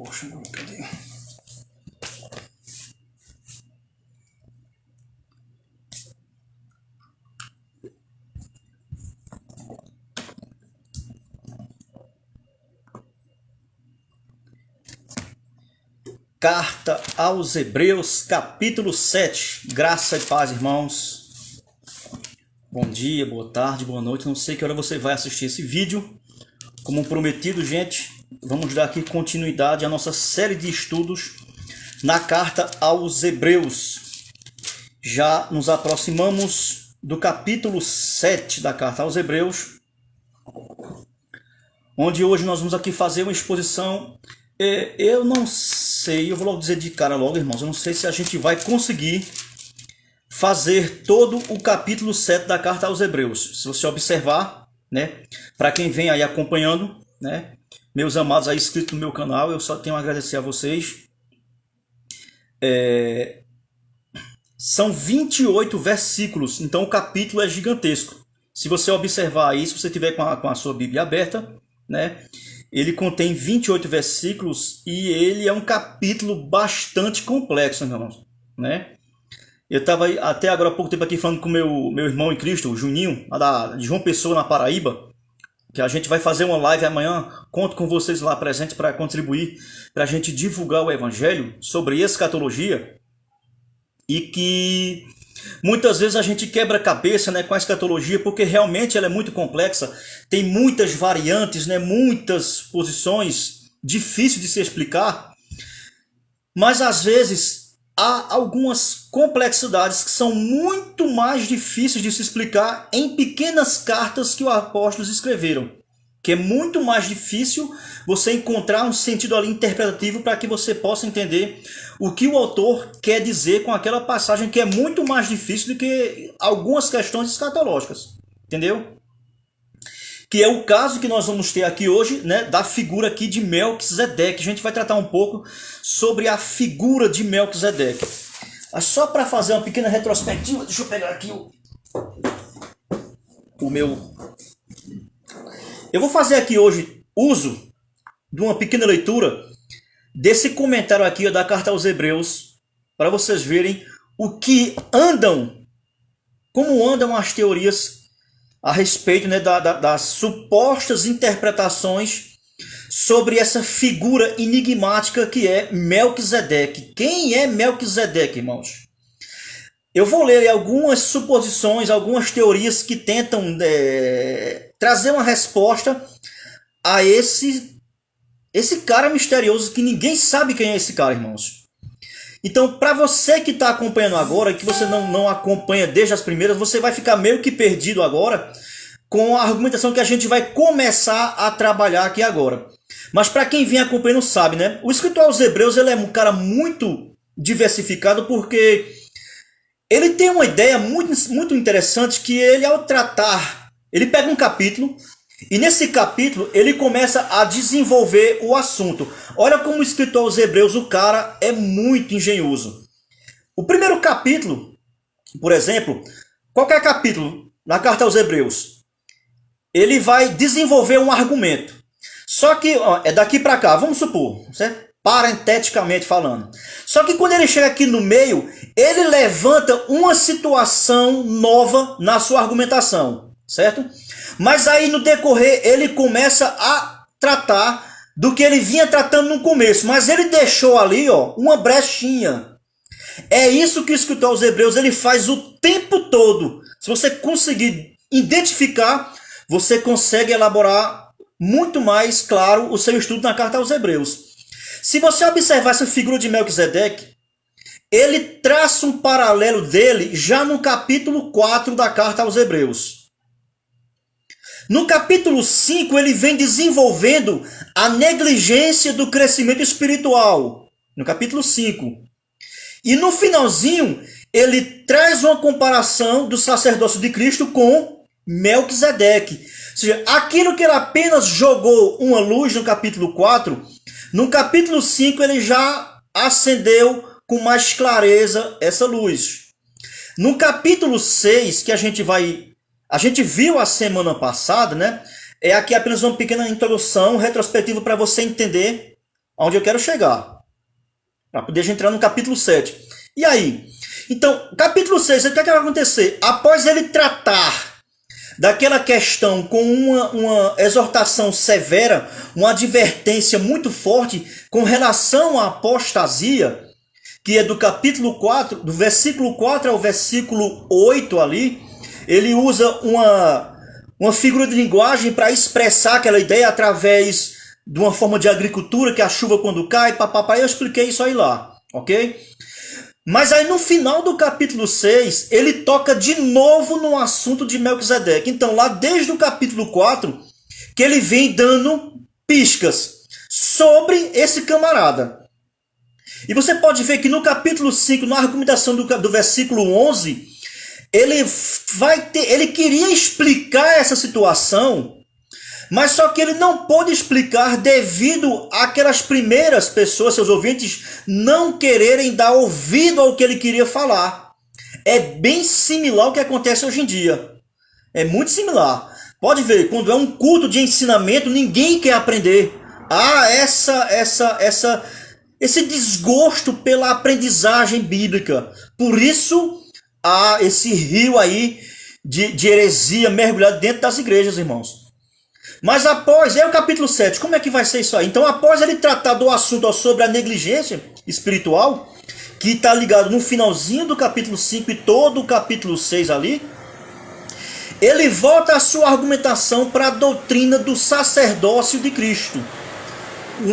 Poxa, cadê? Carta aos Hebreus, capítulo 7. Graça e paz, irmãos. Bom dia, boa tarde, boa noite. Não sei que hora você vai assistir esse vídeo. Como prometido, gente, vamos dar aqui continuidade à nossa série de estudos na carta aos Hebreus. Já nos aproximamos do capítulo 7 da carta aos Hebreus, onde hoje nós vamos aqui fazer uma exposição. Eu não sei, eu vou logo dizer de cara logo, irmãos, eu não sei se a gente vai conseguir fazer todo o capítulo 7 da carta aos Hebreus. Se você observar, né, para quem vem aí acompanhando, né, meus amados aí inscritos no meu canal, eu só tenho a agradecer a vocês. São 28 versículos, então o capítulo é gigantesco. Se você observar aí, se você tiver com a sua Bíblia aberta, né, ele contém 28 versículos e ele é um capítulo bastante complexo, irmãos, né? Eu estava até agora há pouco tempo aqui falando com meu irmão em Cristo, o Juninho, de João Pessoa, na Paraíba, que a gente vai fazer uma live amanhã. Conto com vocês lá presentes para contribuir, para a gente divulgar o Evangelho sobre escatologia. E que muitas vezes a gente quebra a cabeça, né, com a escatologia, porque realmente ela é muito complexa, tem muitas variantes, né, muitas posições, difícil de se explicar, mas às vezes há algumas complexidades que são muito mais difíceis de se explicar em pequenas cartas que os apóstolos escreveram, que é muito mais difícil você encontrar um sentido ali interpretativo para que você possa entender o que o autor quer dizer com aquela passagem, que é muito mais difícil do que algumas questões escatológicas, entendeu? Que é o caso que nós vamos ter aqui hoje, né, da figura aqui de Melquisedeque. A gente vai tratar um pouco sobre a figura de Melquisedeque. Só para fazer uma pequena retrospectiva, deixa eu pegar aqui o meu... Eu vou fazer aqui hoje uso de uma pequena leitura desse comentário aqui da carta aos Hebreus, para vocês verem como andam as teorias a respeito, né, das supostas interpretações sobre essa figura enigmática que é Melquisedeque. Quem é Melquisedeque, irmãos? Eu vou ler algumas suposições, algumas teorias que tentam trazer uma resposta a esse cara misterioso que ninguém sabe quem é esse cara, irmãos. Então, para você que está acompanhando agora, que você não acompanha desde as primeiras, você vai ficar meio que perdido agora com a argumentação que a gente vai começar a trabalhar aqui agora. Mas para quem vem acompanhando sabe, né? O escritor aos Hebreus, ele é um cara muito diversificado, porque ele tem uma ideia muito, muito interessante, que ele, ao tratar, ele pega um capítulo, e nesse capítulo ele começa a desenvolver o assunto. Olha como o escritor aos Hebreus, o cara é muito engenhoso. O primeiro capítulo, por exemplo, qualquer capítulo na carta aos Hebreus, ele vai desenvolver um argumento. Só que é daqui para cá, vamos supor, certo? Parenteticamente falando. Só que quando ele chega aqui no meio, ele levanta uma situação nova na sua argumentação, certo? Mas aí no decorrer ele começa a tratar do que ele vinha tratando no começo, mas ele deixou ali, ó, uma brechinha. É isso que o escritor aos Hebreus ele faz o tempo todo. Se você conseguir identificar, você consegue elaborar muito mais claro o seu estudo na carta aos Hebreus. Se você observar essa figura de Melquisedeque, ele traça um paralelo dele já no capítulo 4 da carta aos Hebreus. No capítulo 5, ele vem desenvolvendo a negligência do crescimento espiritual. No capítulo 5. E no finalzinho, ele traz uma comparação do sacerdócio de Cristo com Melquisedeque. Ou seja, aquilo que ele apenas jogou uma luz no capítulo 4, no capítulo 5 ele já acendeu com mais clareza essa luz. No capítulo 6, que a gente viu a semana passada, né? É aqui apenas uma pequena introdução retrospectiva para você entender aonde eu quero chegar, para poder entrar no capítulo 7. E aí? Então, capítulo 6, o que é que vai acontecer? Após ele tratar daquela questão com uma exortação severa, uma advertência muito forte com relação à apostasia, que é do capítulo 4, do versículo 4 ao versículo 8 ali, ele usa uma figura de linguagem para expressar aquela ideia através de uma forma de agricultura, que é a chuva quando cai, papapá, eu expliquei isso aí lá, ok? Mas aí no final do capítulo 6, ele toca de novo no assunto de Melquisedeque. Então lá desde o capítulo 4, que ele vem dando piscas sobre esse camarada. E você pode ver que no capítulo 5, na argumentação do versículo 11, ele queria explicar essa situação, mas só que ele não pôde explicar devido àquelas primeiras pessoas, seus ouvintes, não quererem dar ouvido ao que ele queria falar. É bem similar ao que acontece hoje em dia. É muito similar. Pode ver, quando é um culto de ensinamento, ninguém quer aprender. Esse desgosto pela aprendizagem bíblica. Por isso, há esse rio aí de heresia mergulhado dentro das igrejas, irmãos. Mas após, é o capítulo 7, como é que vai ser isso aí? Então, após ele tratar do assunto sobre a negligência espiritual, que está ligado no finalzinho do capítulo 5 e todo o capítulo 6 ali, ele volta a sua argumentação para a doutrina do sacerdócio de Cristo.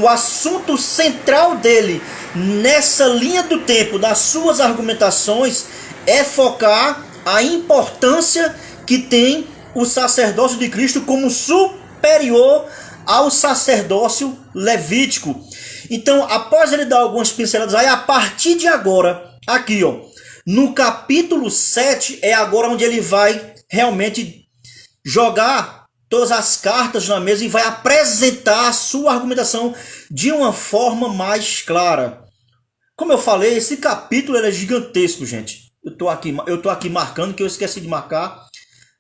O assunto central dele, nessa linha do tempo, das suas argumentações, é focar a importância que tem o sacerdócio de Cristo como superior ao sacerdócio levítico. Então, após ele dar algumas pinceladas, aí a partir de agora, aqui ó, no capítulo 7, é agora onde ele vai realmente jogar todas as cartas na mesa e vai apresentar a sua argumentação de uma forma mais clara. Como eu falei, esse capítulo é gigantesco, gente. Eu tô aqui marcando, que eu esqueci de marcar,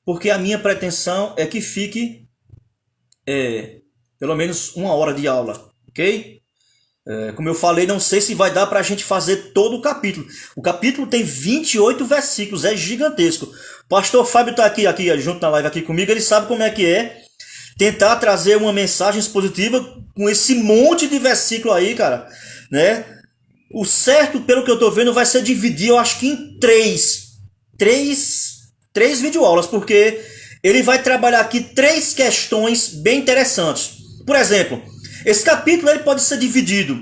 porque a minha pretensão é que fique pelo menos 1 hora de aula, ok? Como eu falei, não sei se vai dar para a gente fazer todo o capítulo. O capítulo tem 28 versículos, é gigantesco. O pastor Fábio está aqui junto na live aqui comigo, ele sabe como é que é tentar trazer uma mensagem expositiva com esse monte de versículo aí, cara, né? O certo, pelo que eu tô vendo, vai ser dividir, eu acho que em três videoaulas, porque ele vai trabalhar aqui 3 questões bem interessantes. Por exemplo, esse capítulo ele pode ser dividido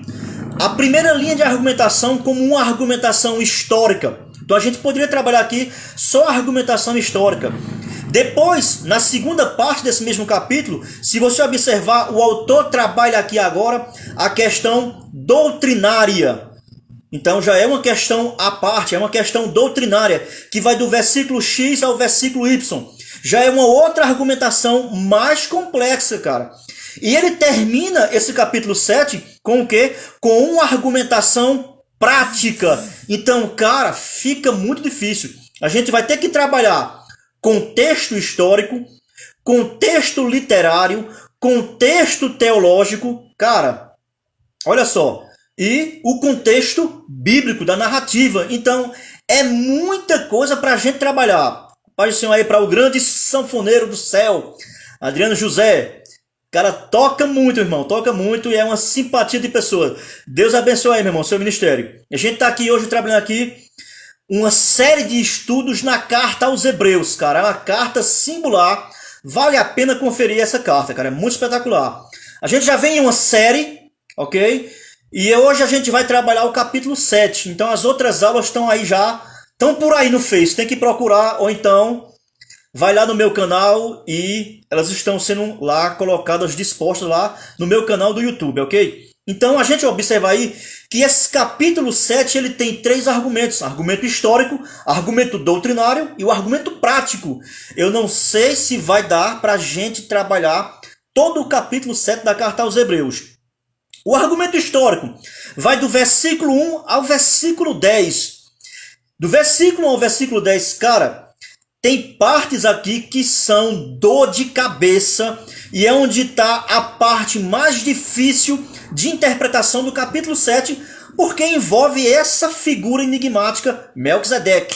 a primeira linha de argumentação como uma argumentação histórica. Então a gente poderia trabalhar aqui só a argumentação histórica. Depois, na segunda parte desse mesmo capítulo, se você observar, o autor trabalha aqui agora a questão doutrinária. Então já é uma questão à parte, é uma questão doutrinária, que vai do versículo X ao versículo Y. Já é uma outra argumentação mais complexa, cara. E ele termina esse capítulo 7 com o quê? Com uma argumentação prática. Então, cara, fica muito difícil. A gente vai ter que trabalhar contexto histórico, contexto literário, contexto teológico, cara, olha só, e o contexto bíblico da narrativa. Então, é muita coisa para a gente trabalhar. Paz do Senhor aí para o grande sanfoneiro do céu, Adriano José. Cara, toca muito, irmão, toca muito e é uma simpatia de pessoa. Deus abençoe aí, meu irmão, seu ministério. A gente tá aqui hoje trabalhando aqui uma série de estudos na carta aos Hebreus, cara. É uma carta singular. Vale a pena conferir essa carta, cara. É muito espetacular. A gente já vem em uma série, ok? E hoje a gente vai trabalhar o capítulo 7. Então as outras aulas estão aí já. Estão por aí no Face. Tem que procurar, ou então vai lá no meu canal e elas estão sendo lá colocadas, dispostas lá no meu canal do YouTube, ok? Então a gente observa aí que esse capítulo 7 ele tem 3 argumentos. Argumento histórico, argumento doutrinário e o argumento prático. Eu não sei se vai dar para a gente trabalhar todo o capítulo 7 da carta aos Hebreus. O argumento histórico vai do versículo 1 ao versículo 10. Do versículo 1 ao versículo 10, cara, tem partes aqui que são dor de cabeça e é onde está a parte mais difícil de interpretação do capítulo 7, porque envolve essa figura enigmática, Melquisedeque.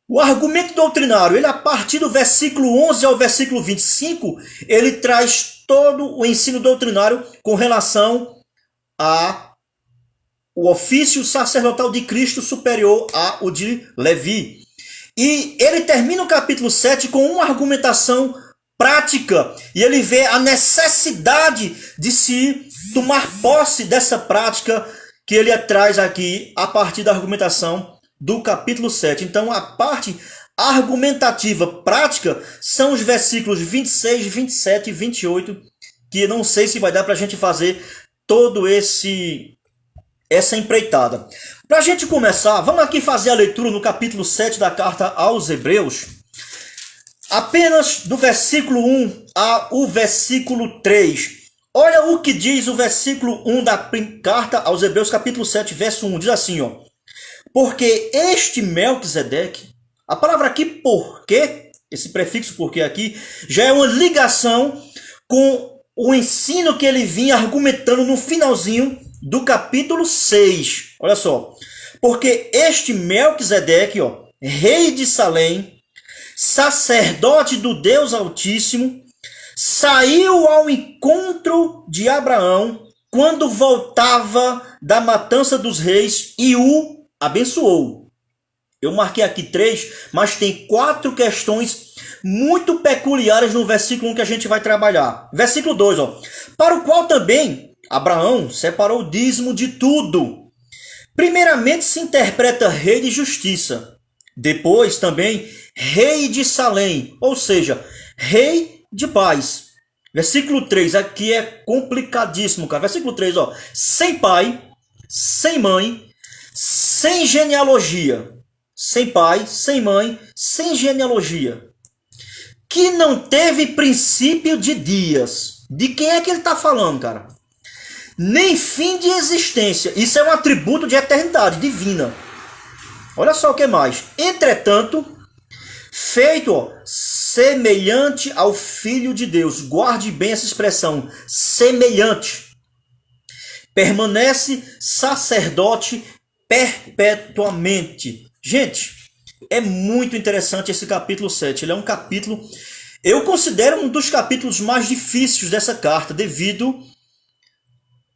O argumento doutrinário, ele a partir do versículo 11 ao versículo 25, ele traz todo o ensino doutrinário com relação a o ofício sacerdotal de Cristo superior ao de Levi. E ele termina o capítulo 7 com uma argumentação prática. E ele vê a necessidade de se tomar posse dessa prática que ele traz aqui a partir da argumentação do capítulo 7. Então a parte argumentativa prática são os versículos 26, 27 e 28, que não sei se vai dar para a gente fazer todo essa empreitada. Para a gente começar, vamos aqui fazer a leitura no capítulo 7 da carta aos Hebreus, apenas do versículo 1 ao versículo 3. Olha o que diz o versículo 1 da carta aos Hebreus, capítulo 7, verso 1. Diz assim, ó: porque este Melquisedeque, a palavra aqui porque, esse prefixo porque aqui, já é uma ligação com o ensino que ele vinha argumentando no finalzinho do capítulo 6. Olha só. Porque este Melquisedeque, ó, rei de Salém, sacerdote do Deus Altíssimo, saiu ao encontro de Abraão quando voltava da matança dos reis e o abençoou. Eu marquei aqui 3, mas tem 4 questões muito peculiares no versículo 1 que a gente vai trabalhar. Versículo 2, ó. Para o qual também Abraão separou o dízimo de tudo. Primeiramente se interpreta rei de justiça. Depois também rei de Salém, ou seja, rei de paz. Versículo 3, aqui é complicadíssimo, cara. Versículo 3, ó. Sem pai, sem mãe, sem genealogia. Sem pai, sem mãe, sem genealogia. Que não teve princípio de dias. De quem é que ele está falando, cara? Nem fim de existência. Isso é um atributo de eternidade divina. Olha só o que mais. Entretanto, feito, ó, semelhante ao Filho de Deus. Guarde bem essa expressão. Semelhante. Permanece sacerdote perpetuamente. Gente, é muito interessante esse capítulo 7. Ele é um capítulo, eu considero um dos capítulos mais difíceis dessa carta, devido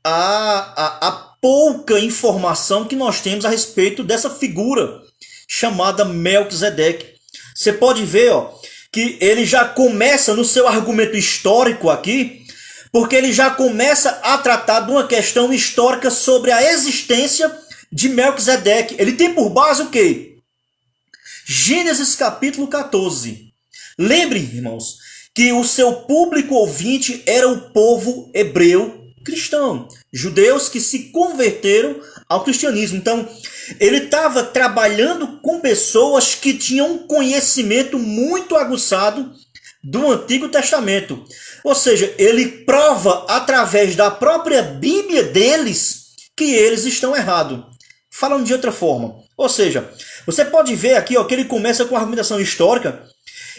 a pouca informação que nós temos a respeito dessa figura chamada Melquisedeque. Você pode ver, ó, que ele já começa no seu argumento histórico aqui, porque ele já começa a tratar de uma questão histórica sobre a existência de Melquisedeque. Ele tem por base o quê? Gênesis capítulo 14. Lembre, irmãos, que o seu público ouvinte era o povo hebreu cristão, judeus que se converteram ao cristianismo. Então, ele estava trabalhando com pessoas que tinham um conhecimento muito aguçado do Antigo Testamento. Ou seja, ele prova através da própria Bíblia deles que eles estão errados. Falando de outra forma. Ou seja, você pode ver aqui, ó, que ele começa com a argumentação histórica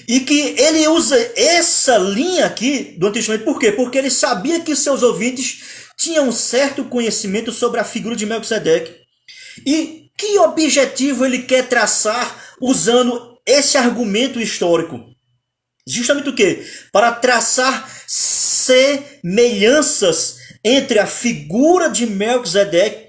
e que ele usa essa linha aqui do Antigo Testamento. Por quê? Porque ele sabia que seus ouvintes tinham um certo conhecimento sobre a figura de Melquisedeque. E que objetivo ele quer traçar usando esse argumento histórico? Justamente o quê? Para traçar semelhanças entre a figura de Melquisedeque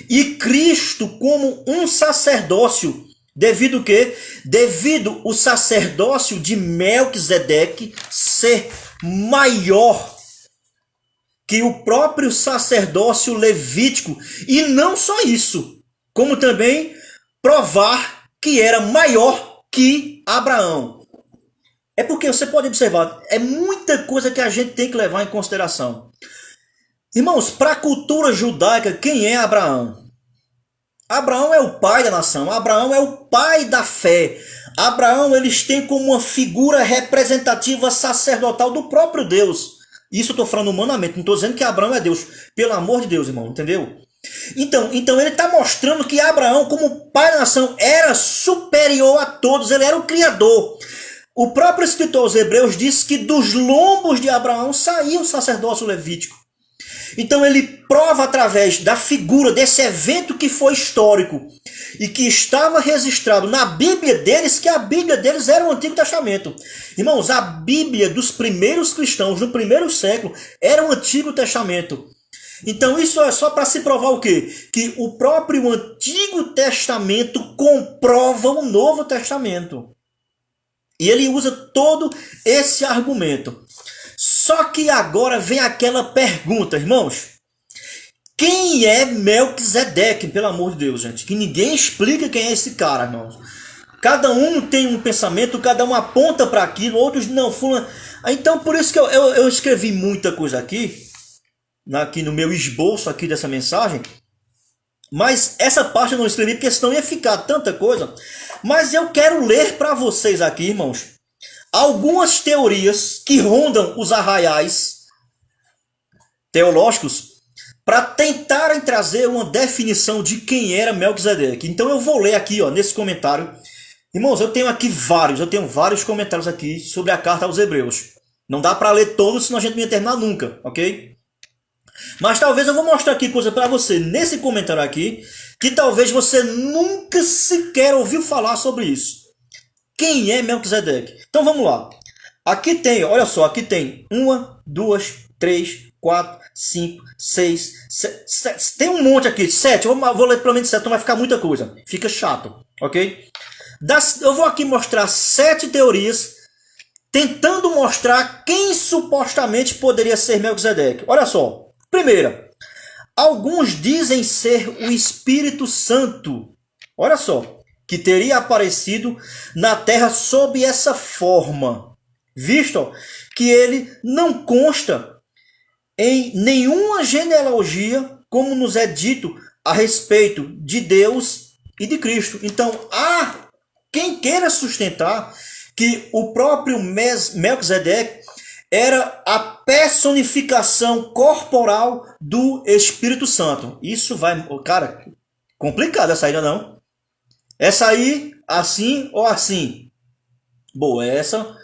e Cristo como um sacerdócio. Devido o quê? Devido o sacerdócio de Melquisedeque ser maior que o próprio sacerdócio levítico. E não só isso, como também provar que era maior que Abraão. É porque você pode observar, é muita coisa que a gente tem que levar em consideração. Irmãos, para a cultura judaica, quem é Abraão? Abraão é o pai da nação, Abraão é o pai da fé. Abraão, eles têm como uma figura representativa sacerdotal do próprio Deus. Isso eu estou falando humanamente, não estou dizendo que Abraão é Deus. Pelo amor de Deus, irmão, entendeu? Então ele está mostrando que Abraão, como pai da nação, era superior a todos, ele era o criador. O próprio escritor aos Hebreus diz que dos lombos de Abraão saiu o sacerdócio levítico. Então ele prova através da figura desse evento que foi histórico e que estava registrado na Bíblia deles, que a Bíblia deles era o Antigo Testamento. Irmãos, a Bíblia dos primeiros cristãos no primeiro século era o Antigo Testamento. Então isso é só para se provar o quê? Que o próprio Antigo Testamento comprova o Novo Testamento. E ele usa todo esse argumento. Só que agora vem aquela pergunta, irmãos. Quem é Melquisedeque, pelo amor de Deus, gente? Que ninguém explica quem é esse cara, irmãos. Cada um tem um pensamento, cada um aponta para aquilo, outros não. Fulano. Então por isso que eu escrevi muita coisa aqui no meu esboço aqui dessa mensagem. Mas essa parte eu não escrevi porque senão ia ficar tanta coisa. Mas eu quero ler para vocês aqui, irmãos, algumas teorias que rondam os arraiais teológicos para tentarem trazer uma definição de quem era Melquisedeque. Então eu vou ler aqui, ó, nesse comentário. Irmãos, eu tenho vários comentários aqui sobre a carta aos Hebreus. Não dá para ler todos, senão a gente não ia terminar nunca, ok? Mas talvez eu vou mostrar aqui coisa para você nesse comentário aqui, que talvez você nunca sequer ouviu falar sobre isso. Quem é Melquisedeque? Então vamos lá. Aqui tem, olha só, aqui tem 1, 2, 3, 4, 5, 6, 7. Tem um monte aqui, 7. Eu vou ler pelo menos 7, então vai ficar muita coisa. Fica chato, ok? Eu vou aqui mostrar 7 teorias tentando mostrar quem supostamente poderia ser Melquisedeque. Olha só. Primeira, alguns dizem ser o Espírito Santo. Olha só, que teria aparecido na terra sob essa forma, visto que ele não consta em nenhuma genealogia, como nos é dito a respeito de Deus e de Cristo. Então, há quem queira sustentar que o próprio Melquisedeque era a personificação corporal do Espírito Santo. Isso vai... Cara, complicado essa aí, não? Essa aí, assim ou assim? Boa, essa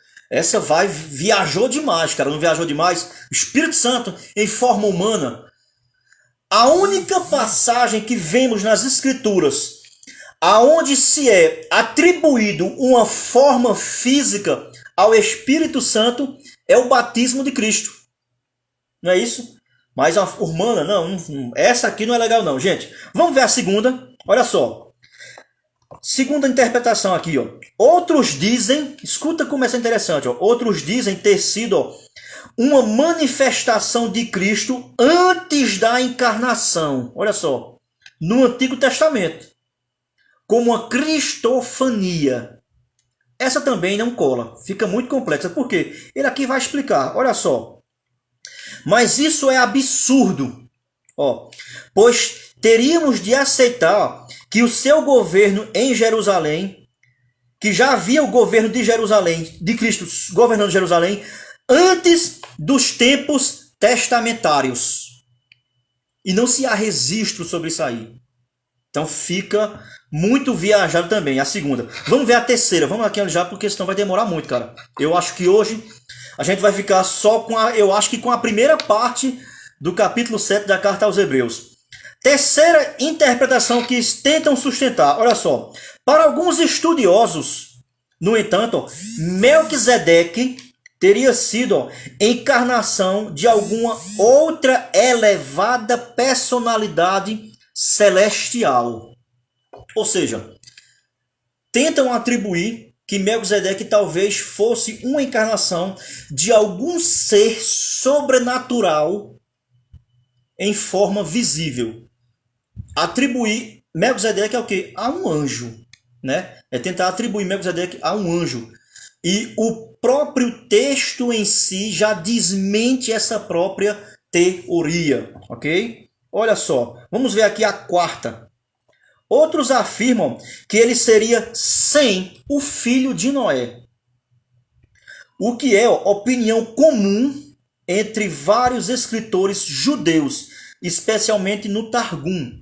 viajou demais, cara. Não viajou demais? Espírito Santo em forma humana. A única passagem que vemos nas Escrituras aonde se é atribuído uma forma física ao Espírito Santo é o batismo de Cristo. Não é isso? Mas a humana, não. Essa aqui não é legal não, gente. Vamos ver a segunda. Olha só. Segunda interpretação aqui, ó. Outros dizem, escuta como essa é interessante, ó. Outros dizem ter sido, ó, uma manifestação de Cristo antes da encarnação. Olha só. No Antigo Testamento. Como uma cristofania. Essa também não cola, fica muito complexa. Por quê? Ele aqui vai explicar, olha só. Mas isso é absurdo, ó, pois teríamos de aceitar que o seu governo em Jerusalém, que já havia o governo de Jerusalém, de Cristo governando Jerusalém, antes dos tempos testamentários. E não se há registro sobre isso aí. Então fica muito viajado também, a segunda. Vamos ver a terceira. Vamos aqui já, porque senão vai demorar muito, cara. Eu acho que hoje a gente vai ficar só com a primeira parte do capítulo 7 da carta aos Hebreus. Terceira interpretação que tentam sustentar. Olha só. Para alguns estudiosos, no entanto, Melquisedeque teria sido encarnação de alguma outra elevada personalidade celestial. Ou seja, tentam atribuir que Melquisedeque talvez fosse uma encarnação de algum ser sobrenatural em forma visível. Atribuir Melquisedeque ao quê? A um anjo, né? É tentar atribuir Melquisedeque a um anjo. E o próprio texto em si já desmente essa própria teoria, ok? Olha só, vamos ver aqui a quarta. Outros afirmam que ele seria Sem, o filho de Noé. O que é opinião comum entre vários escritores judeus. especialmente no Targum.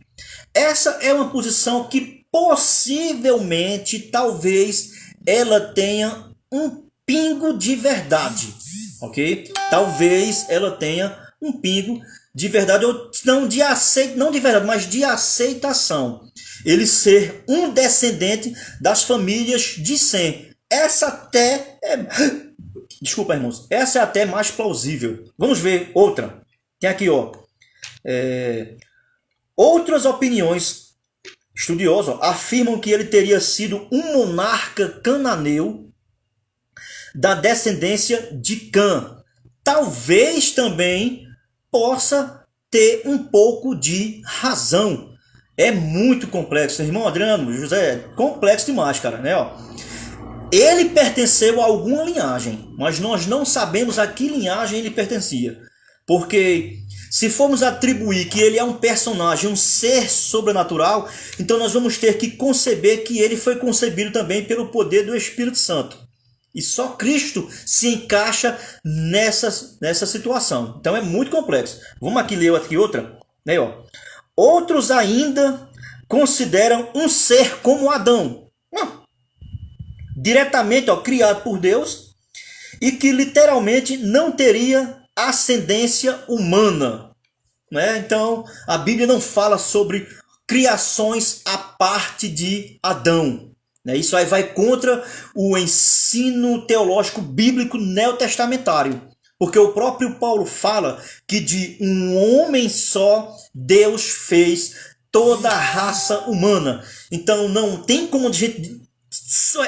Essa é uma posição que possivelmente, talvez, ela tenha um pingo de verdade, ok? Talvez ela tenha um pingo de verdade, ou não de não de verdade, mas de aceitação. Ele ser um descendente das famílias de Sem. Essa até é... Desculpa, irmãos. Essa é até mais plausível. Vamos ver outra. Tem aqui, ó. Outras opiniões estudiosas afirmam que ele teria sido um monarca cananeu da descendência de Cã. Talvez também possa ter um pouco de razão. É muito complexo, irmão Adriano, José, é complexo demais, cara, né? Ó. Ele pertenceu a alguma linhagem, mas nós não sabemos a que linhagem ele pertencia. Porque se formos atribuir que ele é um personagem, um ser sobrenatural, então nós vamos ter que conceber que ele foi concebido também pelo poder do Espírito Santo. E só Cristo se encaixa nessa situação. Então é muito complexo. Vamos aqui ler aqui outra. Né, ó. Outros ainda consideram um ser como Adão. Diretamente criado por Deus. E que literalmente não teria ascendência humana. Né? Então a Bíblia não fala sobre criações à parte de Adão. Isso aí vai contra o ensino teológico bíblico neotestamentário. Porque o próprio Paulo fala que de um homem só Deus fez toda a raça humana. Então não tem como a gente...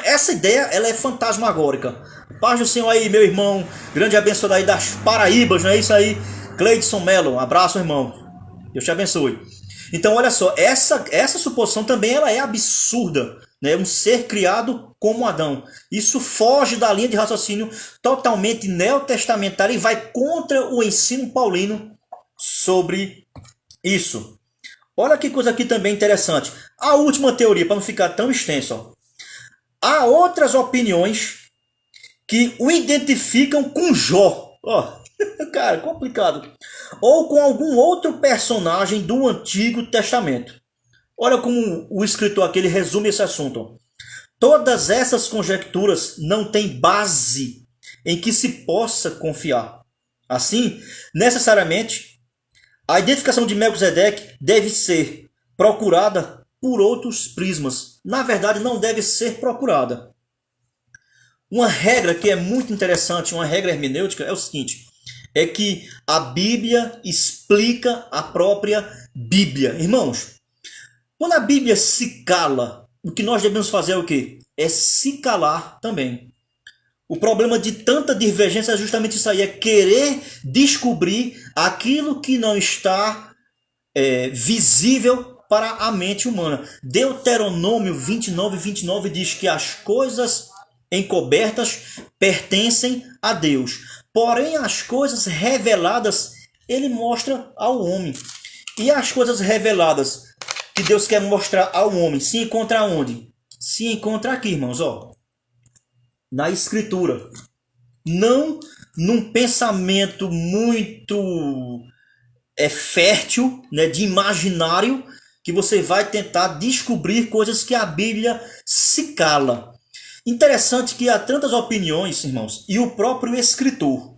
Essa ideia ela é fantasmagórica. Paz do Senhor aí, meu irmão. Grande abençoado aí das Paraíbas, não é isso aí? Cleidson Melo, um abraço, irmão. Deus te abençoe. Então olha só, essa suposição também ela é absurda. Um ser criado como Adão. Isso foge da linha de raciocínio totalmente neotestamentária e vai contra o ensino paulino sobre isso. Olha que coisa aqui também interessante. A última teoria, para não ficar tão extenso. Ó. Há outras opiniões que o identificam com Jó. Ó, cara, complicado. Ou com algum outro personagem do Antigo Testamento. Olha como o escritor aqui ele resume esse assunto. Todas essas conjecturas não têm base em que se possa confiar. Assim, necessariamente, a identificação de Melquisedeque deve ser procurada por outros prismas. Na verdade, não deve ser procurada. Uma regra que é muito interessante, uma regra hermenêutica, é o seguinte. É que a Bíblia explica a própria Bíblia. Irmãos, quando a Bíblia se cala, o que nós devemos fazer é o quê? É se calar também. O problema de tanta divergência é justamente isso aí, é querer descobrir aquilo que não está visível para a mente humana. Deuteronômio 29 diz que as coisas encobertas pertencem a Deus. Porém, as coisas reveladas, ele mostra ao homem. E as coisas reveladas que Deus quer mostrar ao homem, se encontra onde? Se encontra aqui, irmãos, ó. Na Escritura. Não num pensamento muito fértil, né, de imaginário, que você vai tentar descobrir coisas que a Bíblia se cala. Interessante que há tantas opiniões, irmãos, e o próprio escritor,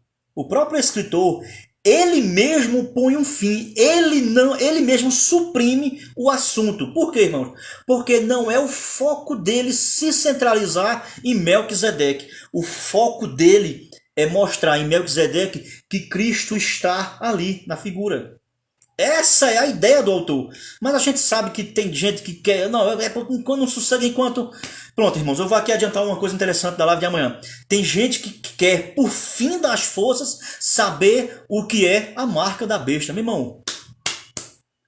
ele mesmo põe um fim, ele mesmo suprime o assunto. Por quê, irmão? Porque não é o foco dele se centralizar em Melquisedeque. O foco dele é mostrar em Melquisedeque que Cristo está ali na figura. Essa é a ideia do autor. Mas a gente sabe que tem gente que quer... Não, quando não sucede enquanto... Pronto, irmãos, eu vou aqui adiantar uma coisa interessante da live de amanhã. Tem gente que quer, por fim das forças, saber o que é a marca da besta. Meu irmão,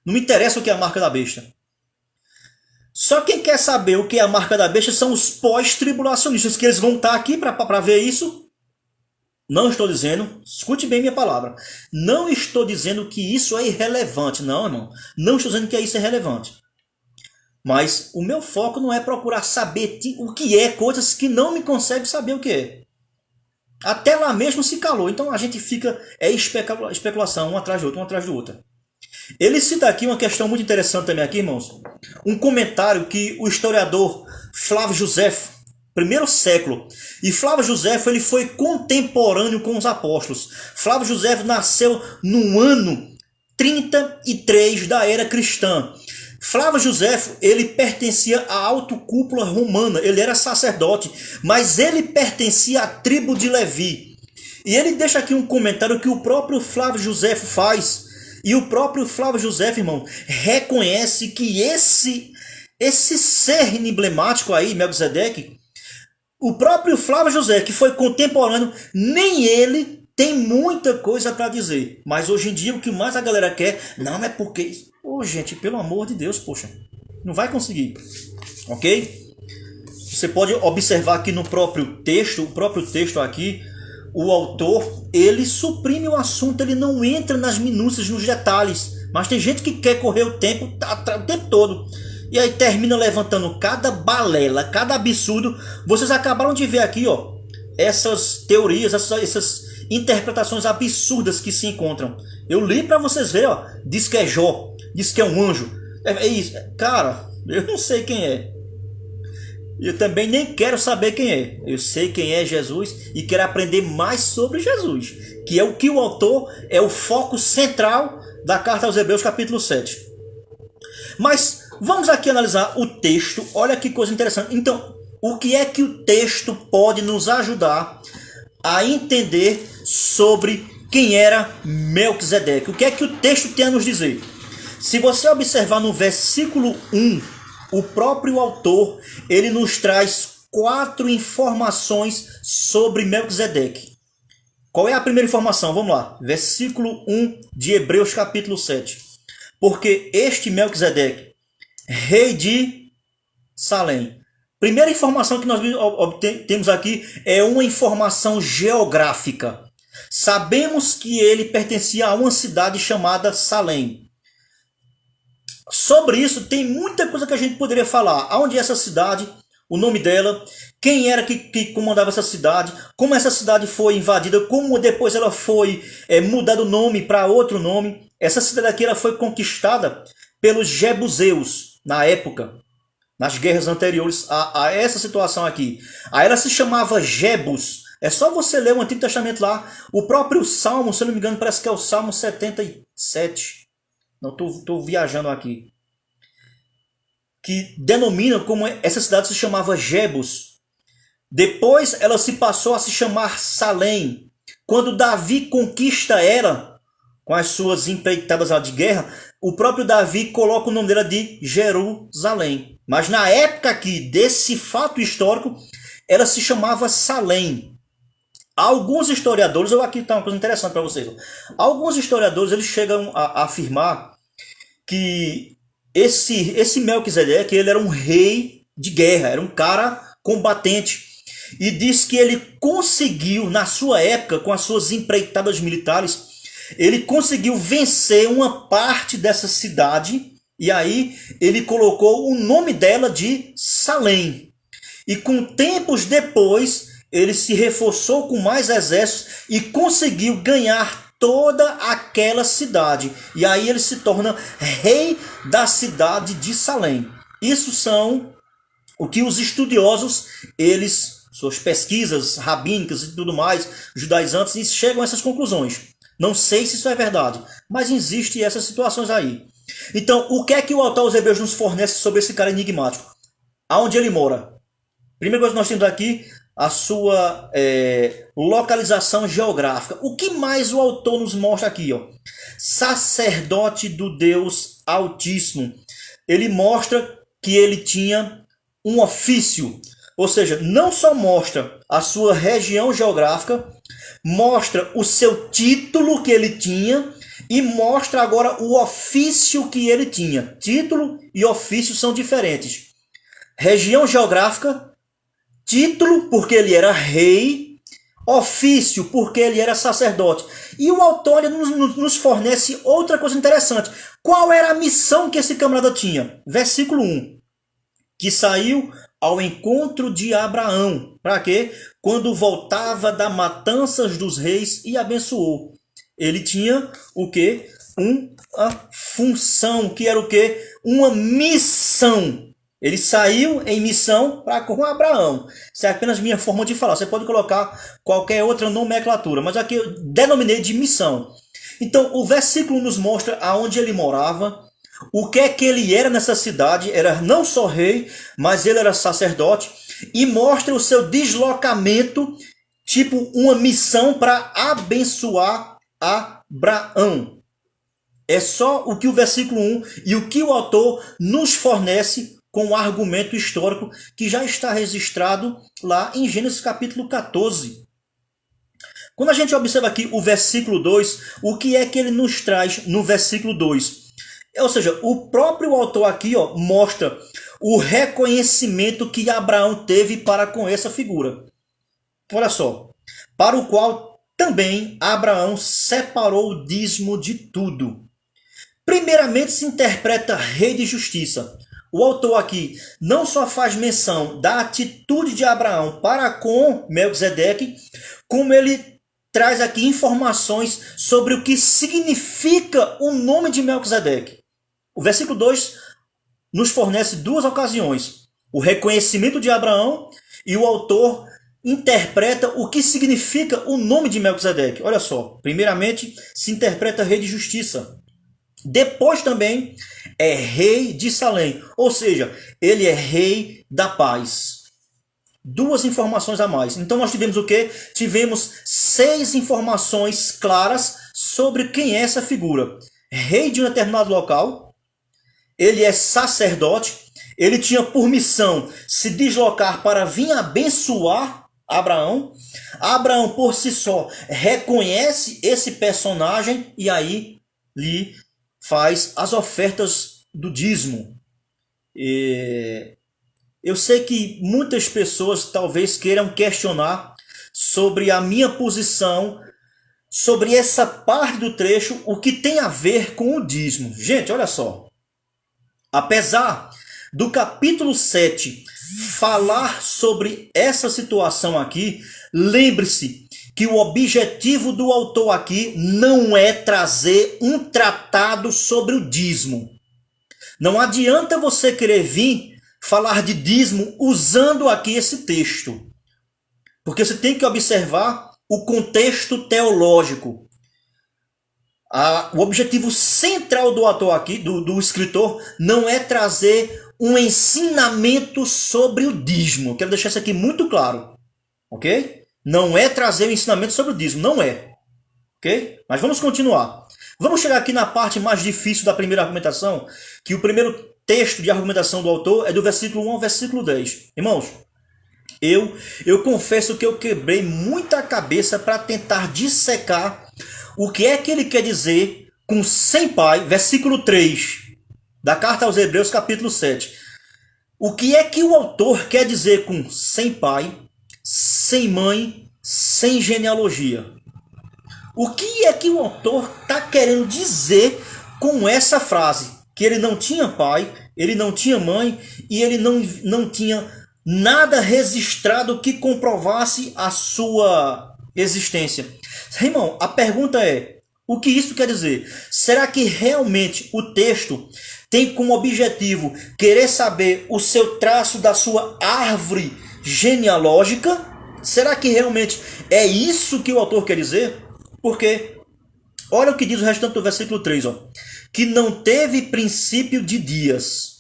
não me interessa o que é a marca da besta. Só quem quer saber o que é a marca da besta são os pós-tribulacionistas, que eles vão estar aqui para ver isso. Não estou dizendo, escute bem minha palavra, não estou dizendo que isso é irrelevante, não, irmão. Não estou dizendo que isso é relevante. Mas o meu foco não é procurar saber o que é, coisas que não me consegue saber o que é. Até lá mesmo se calou, então a gente fica, especulação, uma atrás de outra, uma atrás de outra. Ele cita aqui uma questão muito interessante também aqui, irmãos. Um comentário que o historiador Flávio Josefo, primeiro século, e Flávio Josefo ele foi contemporâneo com os apóstolos. Flávio Josefo nasceu no ano 33 da era cristã. Flávio Josefo, ele pertencia à alta cúpula romana, ele era sacerdote, mas ele pertencia à tribo de Levi. E ele deixa aqui um comentário que o próprio Flávio Josefo faz, e o próprio Flávio Josefo, irmão, reconhece que esse ser emblemático aí, Melquisedeque, o próprio Flávio Josefo, que foi contemporâneo, nem ele tem muita coisa para dizer. Mas hoje em dia o que mais a galera quer, não é porque... Ô, gente, pelo amor de Deus, poxa, não vai conseguir, ok? Você pode observar aqui no próprio texto, o próprio texto aqui, o autor, ele suprime o assunto, ele não entra nas minúcias, nos detalhes. Mas tem gente que quer correr o tempo todo. E aí termina levantando cada balela, cada absurdo. Vocês acabaram de ver aqui, ó, essas teorias, essas interpretações absurdas que se encontram. Eu li para vocês verem, ó, diz que é Jó, diz que é um anjo. É isso. Cara, eu não sei quem é. Eu também nem quero saber quem é. Eu sei quem é Jesus e quero aprender mais sobre Jesus, que é o que o autor é o foco central da carta aos Hebreus capítulo 7. Mas vamos aqui analisar o texto. Olha que coisa interessante. Então, o que é que o texto pode nos ajudar a entender sobre quem era Melquisedeque? O que é que o texto tem a nos dizer? Se você observar no versículo 1, o próprio autor, ele nos traz 4 informações sobre Melquisedeque. Qual é a primeira informação? Vamos lá. Versículo 1 de Hebreus capítulo 7. Porque este Melquisedeque, rei de Salém. Primeira informação que nós temos aqui é uma informação geográfica. Sabemos que ele pertencia a uma cidade chamada Salém. Sobre isso tem muita coisa que a gente poderia falar. Aonde é essa cidade? O nome dela? Quem era que comandava essa cidade? Como essa cidade foi invadida? Como depois ela foi mudada o nome para outro nome? Essa cidade aqui ela foi conquistada pelos jebuseus na época, nas guerras anteriores a essa situação aqui. Aí ela se chamava Jebus. É só você ler o Antigo Testamento lá. O próprio Salmo, se eu não me engano, parece que é o Salmo 77. Não, estou viajando aqui. Que denomina como essa cidade se chamava Jebus. Depois ela se passou a se chamar Salém. Quando Davi conquista ela, com as suas empreitadas de guerra, o próprio Davi coloca o nome dela de Jerusalém. Mas na época aqui desse fato histórico, ela se chamava Salém. Alguns historiadores, aqui está uma coisa interessante para vocês. Alguns historiadores eles chegam a afirmar que esse Melquisedeque ele era um rei de guerra, era um cara combatente. E diz que ele conseguiu, na sua época, com as suas empreitadas militares, ele conseguiu vencer uma parte dessa cidade. E aí ele colocou o nome dela de Salém. E com tempos depois, ele se reforçou com mais exércitos e conseguiu ganhar toda aquela cidade. E aí ele se torna rei da cidade de Salém. Isso são o que os estudiosos, suas pesquisas rabínicas e tudo mais, judaizantes, chegam a essas conclusões. Não sei se isso é verdade, mas existem essas situações aí. Então, o que é que o autor aos Hebreus nos fornece sobre esse cara enigmático? Aonde ele mora? Primeira coisa que nós temos aqui, a sua localização geográfica. O que mais o autor nos mostra aqui? Ó? Sacerdote do Deus Altíssimo. Ele mostra que ele tinha um ofício. Ou seja, não só mostra a sua região geográfica, mostra o seu título que ele tinha e mostra agora o ofício que ele tinha. Título e ofício são diferentes. Região geográfica, título porque ele era rei, ofício porque ele era sacerdote. E o autor nos fornece outra coisa interessante. Qual era a missão que esse camarada tinha? Versículo 1. Que saiu ao encontro de Abraão. Para quê? Quando voltava da matanças dos reis e abençoou. Ele tinha o quê? uma função, que era o quê? Uma missão. Ele saiu em missão para com Abraão. Isso é apenas minha forma de falar. Você pode colocar qualquer outra nomenclatura, mas aqui eu denominei de missão. Então, o versículo nos mostra aonde ele morava, o que é que ele era nessa cidade. Era não só rei, mas ele era sacerdote. E mostra o seu deslocamento, tipo uma missão para abençoar Abraão. É só o que o versículo 1 e o que o autor nos fornece com o argumento histórico que já está registrado lá em Gênesis capítulo 14. Quando a gente observa aqui o versículo 2, o que é que ele nos traz no versículo 2? Ou seja, o próprio autor aqui mostra o reconhecimento que Abraão teve para com essa figura. Olha só, para o qual também Abraão separou o dízimo de tudo. Primeiramente se interpreta rei de justiça. O autor aqui não só faz menção da atitude de Abraão para com Melquisedeque, como ele traz aqui informações sobre o que significa o nome de Melquisedeque. O versículo 2 nos fornece duas ocasiões: o reconhecimento de Abraão, e o autor interpreta o que significa o nome de Melquisedeque. Olha só, primeiramente se interpreta rei de justiça. Depois também é rei de Salém, ou seja, ele é rei da paz. Duas informações a mais. Então nós tivemos o quê? Tivemos 6 informações claras sobre quem é essa figura. Rei de um determinado local, ele é sacerdote, ele tinha por missão se deslocar para vir abençoar Abraão. Abraão por si só reconhece esse personagem e aí lhe faz as ofertas do dízimo. Eu sei que muitas pessoas talvez queiram questionar sobre a minha posição, sobre essa parte do trecho, o que tem a ver com o dízimo. Gente, olha só. Apesar do capítulo 7 falar sobre essa situação aqui, lembre-se que o objetivo do autor aqui não é trazer um tratado sobre o dízimo. Não adianta você querer vir falar de dízimo usando aqui esse texto. Porque você tem que observar o contexto teológico. O objetivo central do autor aqui, do escritor, não é trazer um ensinamento sobre o dízimo. Quero deixar isso aqui muito claro. Ok? Não é trazer um ensinamento sobre o dízimo. Não é. Ok? Mas vamos continuar. Vamos chegar aqui na parte mais difícil da primeira argumentação, que o primeiro texto de argumentação do autor é do versículo 1 ao versículo 10. Irmãos, eu confesso que eu quebrei muita cabeça para tentar dissecar o que é que ele quer dizer com sem pai, versículo 3 da carta aos Hebreus, capítulo 7. O que é que o autor quer dizer com sem pai, sem mãe, sem genealogia? O que é que o autor está querendo dizer com essa frase? Que ele não tinha pai, ele não tinha mãe e ele não tinha nada registrado que comprovasse a sua existência. Irmão, a pergunta é, o que isso quer dizer? Será que realmente o texto tem como objetivo querer saber o seu traço da sua árvore genealógica? Será que realmente é isso que o autor quer dizer? Porque, olha o que diz o restante do versículo 3, que não teve princípio de dias.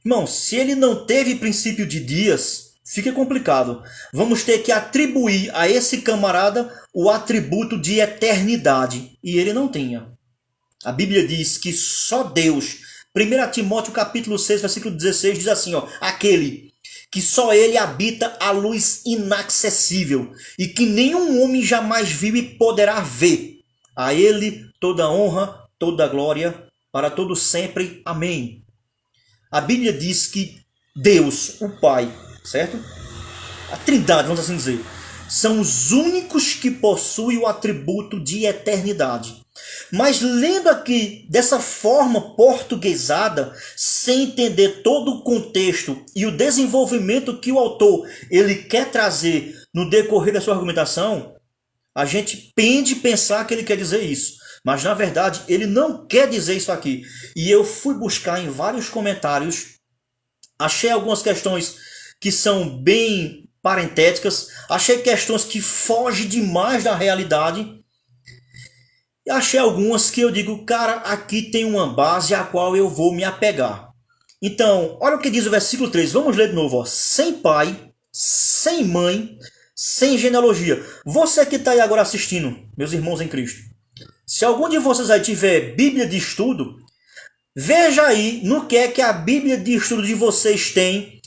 Irmão, se ele não teve princípio de dias, fica complicado. Vamos ter que atribuir a esse camarada o atributo de eternidade. E ele não tinha. A Bíblia diz que só Deus, 1 Timóteo capítulo 6, versículo 16, diz assim, aquele que só ele habita a luz inacessível e que nenhum homem jamais viu e poderá ver. A ele toda honra, toda glória, para todo sempre. Amém. A Bíblia diz que Deus, o Pai, certo? A Trindade, vamos assim dizer, são os únicos que possuem o atributo de eternidade. Mas lendo aqui dessa forma portuguesada, sem entender todo o contexto e o desenvolvimento que o autor ele quer trazer no decorrer da sua argumentação, a gente pende pensar que ele quer dizer isso. Mas na verdade ele não quer dizer isso aqui. E eu fui buscar em vários comentários, achei algumas questões que são bem parentéticas, achei questões que fogem demais da realidade, e achei algumas que eu digo, cara, aqui tem uma base a qual eu vou me apegar. Então, olha o que diz o versículo 3, vamos ler de novo, ó. Sem pai, sem mãe, sem genealogia. Você que está aí agora assistindo, meus irmãos em Cristo, se algum de vocês aí tiver Bíblia de estudo, veja aí no que é que a Bíblia de estudo de vocês tem,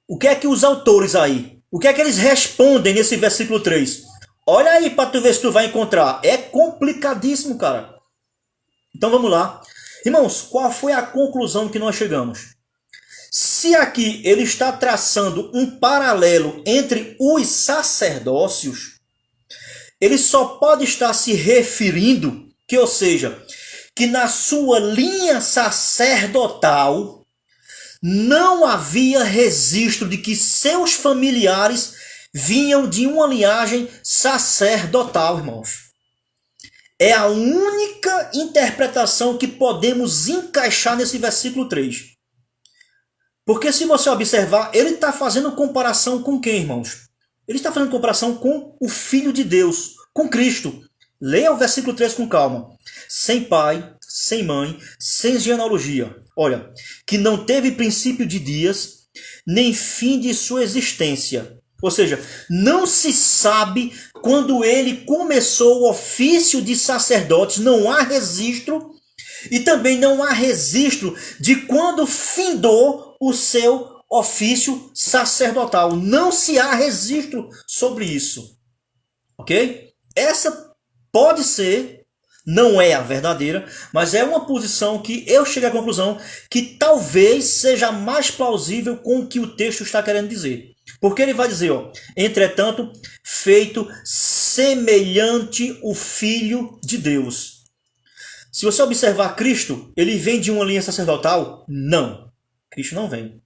o que é que os autores aí, o que é que eles respondem nesse versículo 3. Olha aí para tu ver se tu vai encontrar. É complicadíssimo, cara. Então vamos lá. Irmãos, qual foi a conclusão que nós chegamos? Se aqui ele está traçando um paralelo entre os sacerdócios, ele só pode estar se referindo, que ou seja, que na sua linha sacerdotal não havia registro de que seus familiares vinham de uma linhagem sacerdotal, irmãos. É a única interpretação que podemos encaixar nesse versículo 3. Porque se você observar, ele está fazendo comparação com quem, irmãos? Ele está fazendo comparação com o Filho de Deus, com Cristo. Leia o versículo 3 com calma. Sem pai, sem mãe, sem genealogia. Olha, que não teve princípio de dias, nem fim de sua existência. Ou seja, não se sabe quando ele começou o ofício de sacerdote, não há registro, e também não há registro de quando findou o seu ofício sacerdotal. Não se há registro sobre isso. Ok? Essa pode ser, não é a verdadeira, mas é uma posição que eu cheguei à conclusão que talvez seja mais plausível com o que o texto está querendo dizer. Porque ele vai dizer, ó, entretanto, feito semelhante o Filho de Deus. Se você observar Cristo, ele vem de uma linha sacerdotal? Não. Cristo não vem.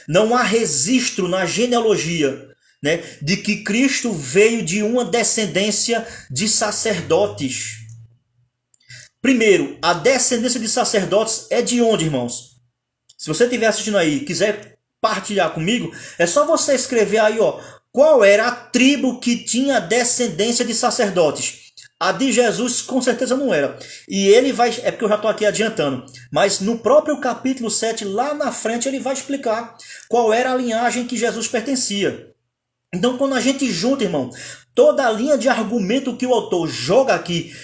Não há registro na genealogia, né, de que Cristo veio de uma descendência de sacerdotes. Primeiro, a descendência de sacerdotes é de onde, irmãos? Se você estiver assistindo aí e quiser partilhar comigo, é só você escrever aí, ó, qual era a tribo que tinha descendência de sacerdotes. A de Jesus com certeza não era. E ele vai, é porque eu já estou aqui adiantando, mas no próprio capítulo 7, lá na frente, ele vai explicar qual era a linhagem que Jesus pertencia. Então, quando a gente junta, irmão, toda a linha de argumento que o autor joga aqui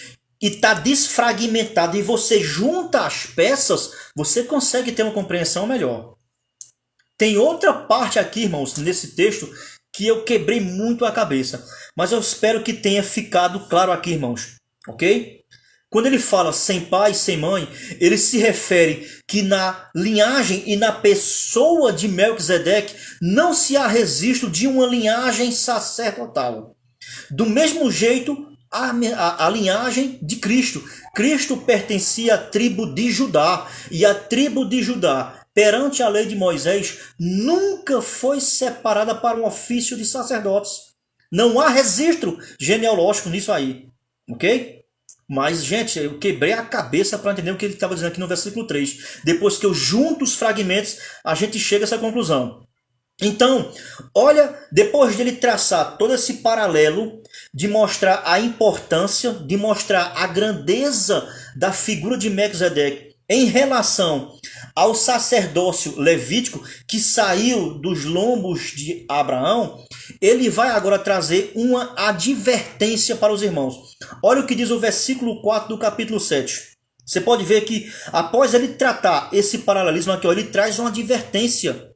e está desfragmentada e você junta as peças, você consegue ter uma compreensão melhor. Tem outra parte aqui, irmãos, nesse texto que eu quebrei muito a cabeça, mas eu espero que tenha ficado claro aqui, irmãos, ok? Quando ele fala sem pai e sem mãe, ele se refere que na linhagem e na pessoa de Melquisedeque não se há registro de uma linhagem sacerdotal. Do mesmo jeito, a linhagem de Cristo. Cristo pertencia à tribo de Judá, e a tribo de Judá, perante a lei de Moisés, nunca foi separada para um ofício de sacerdotes. Não há registro genealógico nisso aí, ok? Mas, gente, eu quebrei a cabeça para entender o que ele estava dizendo aqui no versículo 3. Depois que eu junto os fragmentos, a gente chega a essa conclusão. Então, olha, depois de ele traçar todo esse paralelo, de mostrar a importância, de mostrar a grandeza da figura de Melquisedeque em relação ao sacerdócio levítico que saiu dos lombos de Abraão, ele vai agora trazer uma advertência para os irmãos. Olha o que diz o versículo 4 do capítulo 7. Você pode ver que após ele tratar esse paralelismo aqui, ele traz uma advertência.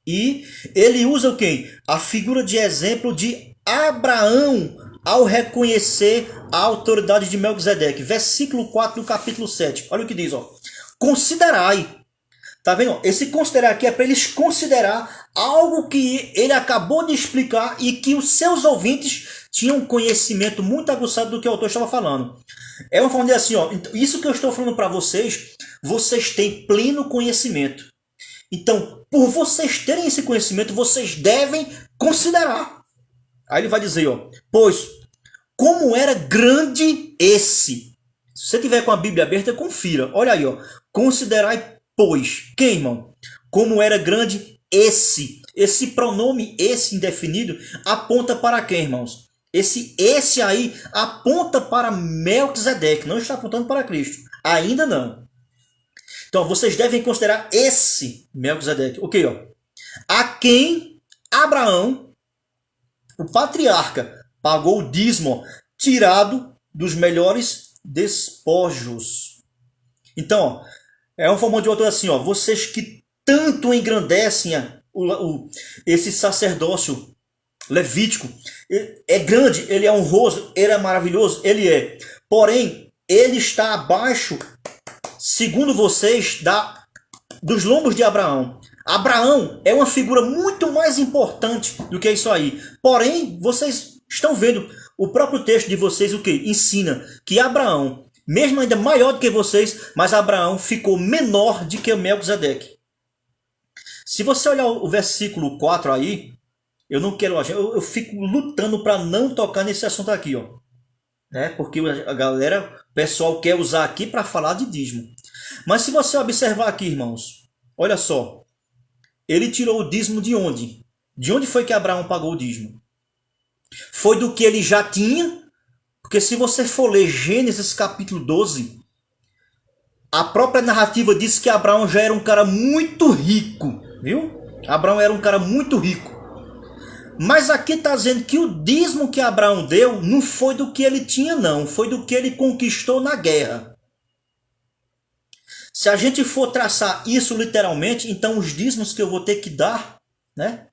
E ele usa o quê? A figura de exemplo de Abraão ao reconhecer a autoridade de Melquisedeque. Versículo 4 do capítulo 7. Olha o que diz, ó. Considerai. Tá vendo? Esse considerar aqui é para eles considerar algo que ele acabou de explicar e que os seus ouvintes tinham um conhecimento muito aguçado do que o autor estava falando. É uma forma de dizer assim, ó, isso que eu estou falando para vocês, vocês têm pleno conhecimento. Então, por vocês terem esse conhecimento, vocês devem considerar. Aí ele vai dizer, ó, pois, como era grande esse. Se você tiver com a Bíblia aberta, confira. Olha aí, ó. Considerai, pois, quem, irmão? Como era grande esse. Esse pronome, esse indefinido, aponta para quem, irmãos? Esse aí aponta para Melquisedeque, não está apontando para Cristo. Ainda não. Então, vocês devem considerar esse Melquisedeque. Ok, ó. A quem Abraão, o patriarca, pagou o dízimo tirado dos melhores despojos. Então, ó, é uma forma de outro assim, ó. Vocês que tanto engrandecem esse sacerdócio levítico, é grande, ele é honroso, ele é maravilhoso, ele é. Porém, ele está abaixo, segundo vocês, dos lombos de Abraão. Abraão é uma figura muito mais importante do que isso aí. Porém, vocês estão vendo, o próprio texto de vocês o que? Ensina que Abraão, mesmo ainda maior do que vocês, mas Abraão ficou menor do que Melquisedeque. Se você olhar o versículo 4 aí, eu não quero, eu fico lutando para não tocar nesse assunto aqui, ó. Né? Porque a galera, o pessoal quer usar aqui para falar de dízimo. Mas se você observar aqui, irmãos, olha só. Ele tirou o dízimo de onde? De onde foi que Abraão pagou o dízimo? Foi do que ele já tinha? Porque se você for ler Gênesis capítulo 12, a própria narrativa diz que Abraão já era um cara muito rico, viu? Abraão era um cara muito rico. Mas aqui está dizendo que o dízimo que Abraão deu não foi do que ele tinha, não. Foi do que ele conquistou na guerra. Se a gente for traçar isso literalmente, então os dízimos que eu vou ter que dar, né,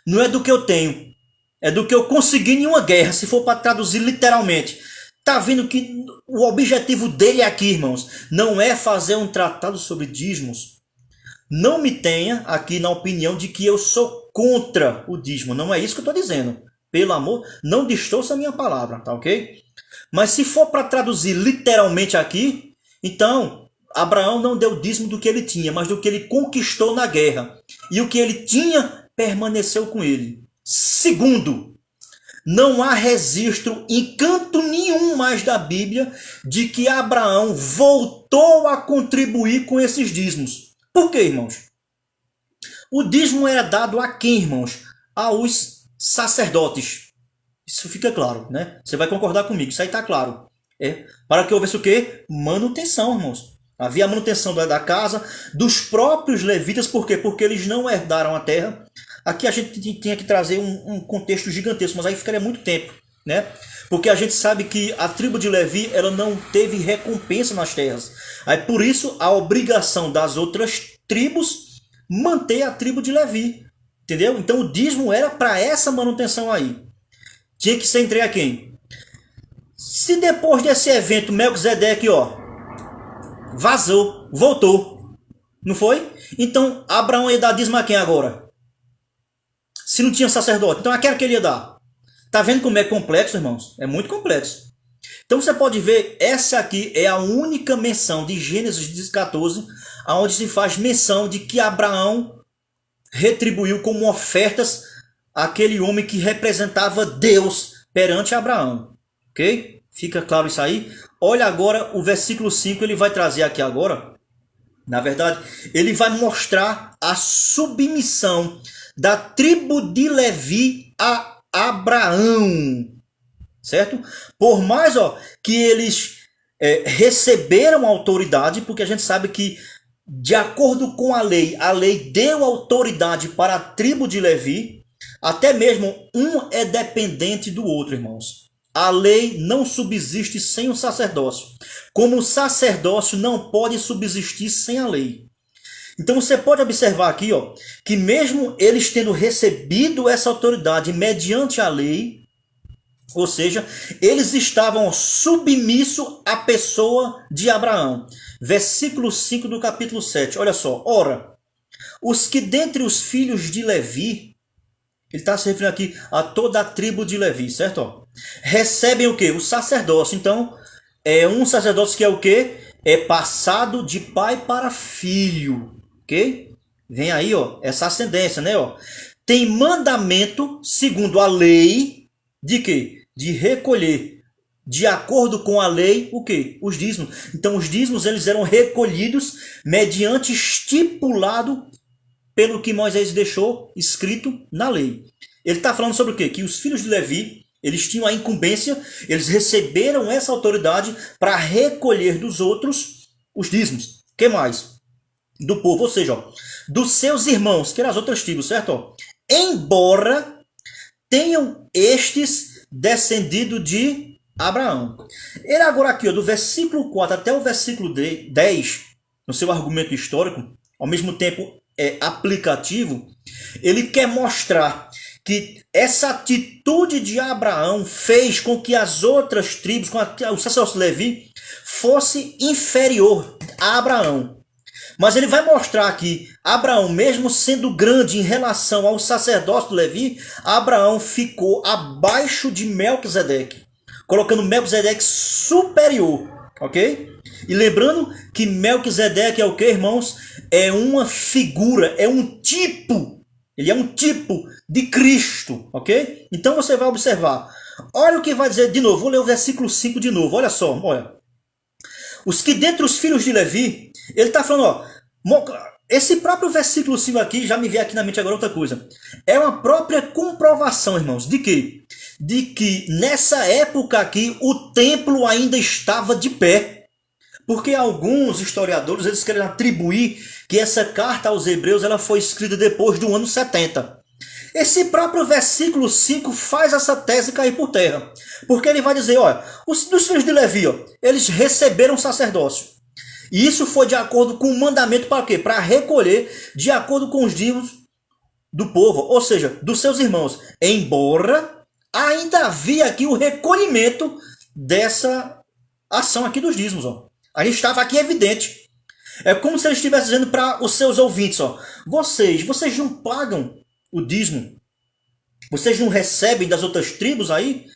não é do que eu tenho, é do que eu consegui em uma guerra, se for para traduzir literalmente. Tá vendo que o objetivo dele aqui, irmãos, não é fazer um tratado sobre dízimos. Não me tenha aqui na opinião de que eu sou contra o dízimo, não é isso que eu estou dizendo. Pelo amor, não distorça a minha palavra, tá ok? Mas se for para traduzir literalmente aqui, então Abraão não deu dízimo do que ele tinha, mas do que ele conquistou na guerra. E o que ele tinha permaneceu com ele. Segundo, não há registro em canto nenhum mais da Bíblia de que Abraão voltou a contribuir com esses dízimos. Por quê, irmãos? O dízimo era dado a quem, irmãos? Aos sacerdotes. Isso fica claro, né? Você vai concordar comigo, isso aí está claro. Para que houvesse o quê? Manutenção, irmãos. Havia a manutenção da casa, dos próprios levitas, por quê? Porque eles não herdaram a terra. Aqui a gente tinha que trazer um contexto gigantesco, mas aí ficaria muito tempo, né? Porque a gente sabe que a tribo de Levi, ela não teve recompensa nas terras. Aí por isso a obrigação das outras tribos manter a tribo de Levi, entendeu? Então o dízimo era para essa manutenção aí. Tinha que ser entregue a quem? Se depois desse evento Melquisedeque, vazou, voltou, não foi? Então Abraão ia dar dízimo a quem agora? Se não tinha sacerdote, então a quem que ele ia dar? Tá vendo como é complexo, irmãos? É muito complexo. Então você pode ver, essa aqui é a única menção de Gênesis 14, onde se faz menção de que Abraão retribuiu como ofertas aquele homem que representava Deus perante Abraão. Ok? Fica claro isso aí? Olha agora o versículo 5, ele vai trazer aqui agora. Na verdade, ele vai mostrar a submissão da tribo de Levi a Abraão. Certo? Por mais que eles receberam autoridade, porque a gente sabe que, de acordo com a lei deu autoridade para a tribo de Levi, até mesmo um é dependente do outro, irmãos. A lei não subsiste sem o sacerdócio, como o sacerdócio não pode subsistir sem a lei. Então você pode observar aqui, que mesmo eles tendo recebido essa autoridade mediante a lei, ou seja, eles estavam submissos à pessoa de Abraão. Versículo 5 do capítulo 7. Olha só. Ora, os que dentre os filhos de Levi, ele está se referindo aqui a toda a tribo de Levi, certo? Recebem o quê? O sacerdócio. Então, é um sacerdócio que é o quê? É passado de pai para filho. Ok? Vem aí, essa ascendência, né? Tem mandamento, segundo a lei, de quê? De recolher de acordo com a lei, o quê? Os dízimos. Então os dízimos eles eram recolhidos mediante estipulado pelo que Moisés deixou escrito na lei. Ele está falando sobre o quê? Que os filhos de Levi, eles tinham a incumbência, eles receberam essa autoridade para recolher dos outros os dízimos. O que mais? Do povo, ou seja, ó, dos seus irmãos, que eram as outras tribos, certo? Ó, embora tenham estes descendido de Abraão. Ele agora aqui, ó, do versículo 4 até o versículo 10, no seu argumento histórico, ao mesmo tempo aplicativo, ele quer mostrar que essa atitude de Abraão fez com que as outras tribos, com o sacerdócio Levi, fosse inferior a Abraão. Mas ele vai mostrar que Abraão, mesmo sendo grande em relação ao sacerdócio Levi, Abraão ficou abaixo de Melquisedeque, colocando Melquisedeque superior, ok? E lembrando que Melquisedeque é o que, irmãos? É uma figura, é um tipo. Ele é um tipo de Cristo, ok? Então você vai observar. Olha o que vai dizer de novo. Vou ler o versículo 5 de novo. Olha só, olha. Os que dentre os filhos de Levi, ele está falando, ó. Esse próprio versículo 5 aqui, já me veio aqui na mente agora outra coisa. É uma própria comprovação, irmãos, de quê? De que nessa época aqui o templo ainda estava de pé. Porque alguns historiadores eles querem atribuir que essa carta aos hebreus ela foi escrita depois do ano 70. Esse próprio versículo 5 faz essa tese cair por terra. Porque ele vai dizer, olha, dos filhos de Levi, ó, eles receberam sacerdócio. E isso foi de acordo com o mandamento para quê? Para recolher de acordo com os dízimos do povo, ou seja, dos seus irmãos. Embora ainda havia aqui o recolhimento dessa ação aqui dos dízimos, ó. A gente estava aqui evidente. É como se ele estivesse dizendo para os seus ouvintes, ó, vocês não pagam o dízimo, vocês não recebem das outras tribos aí,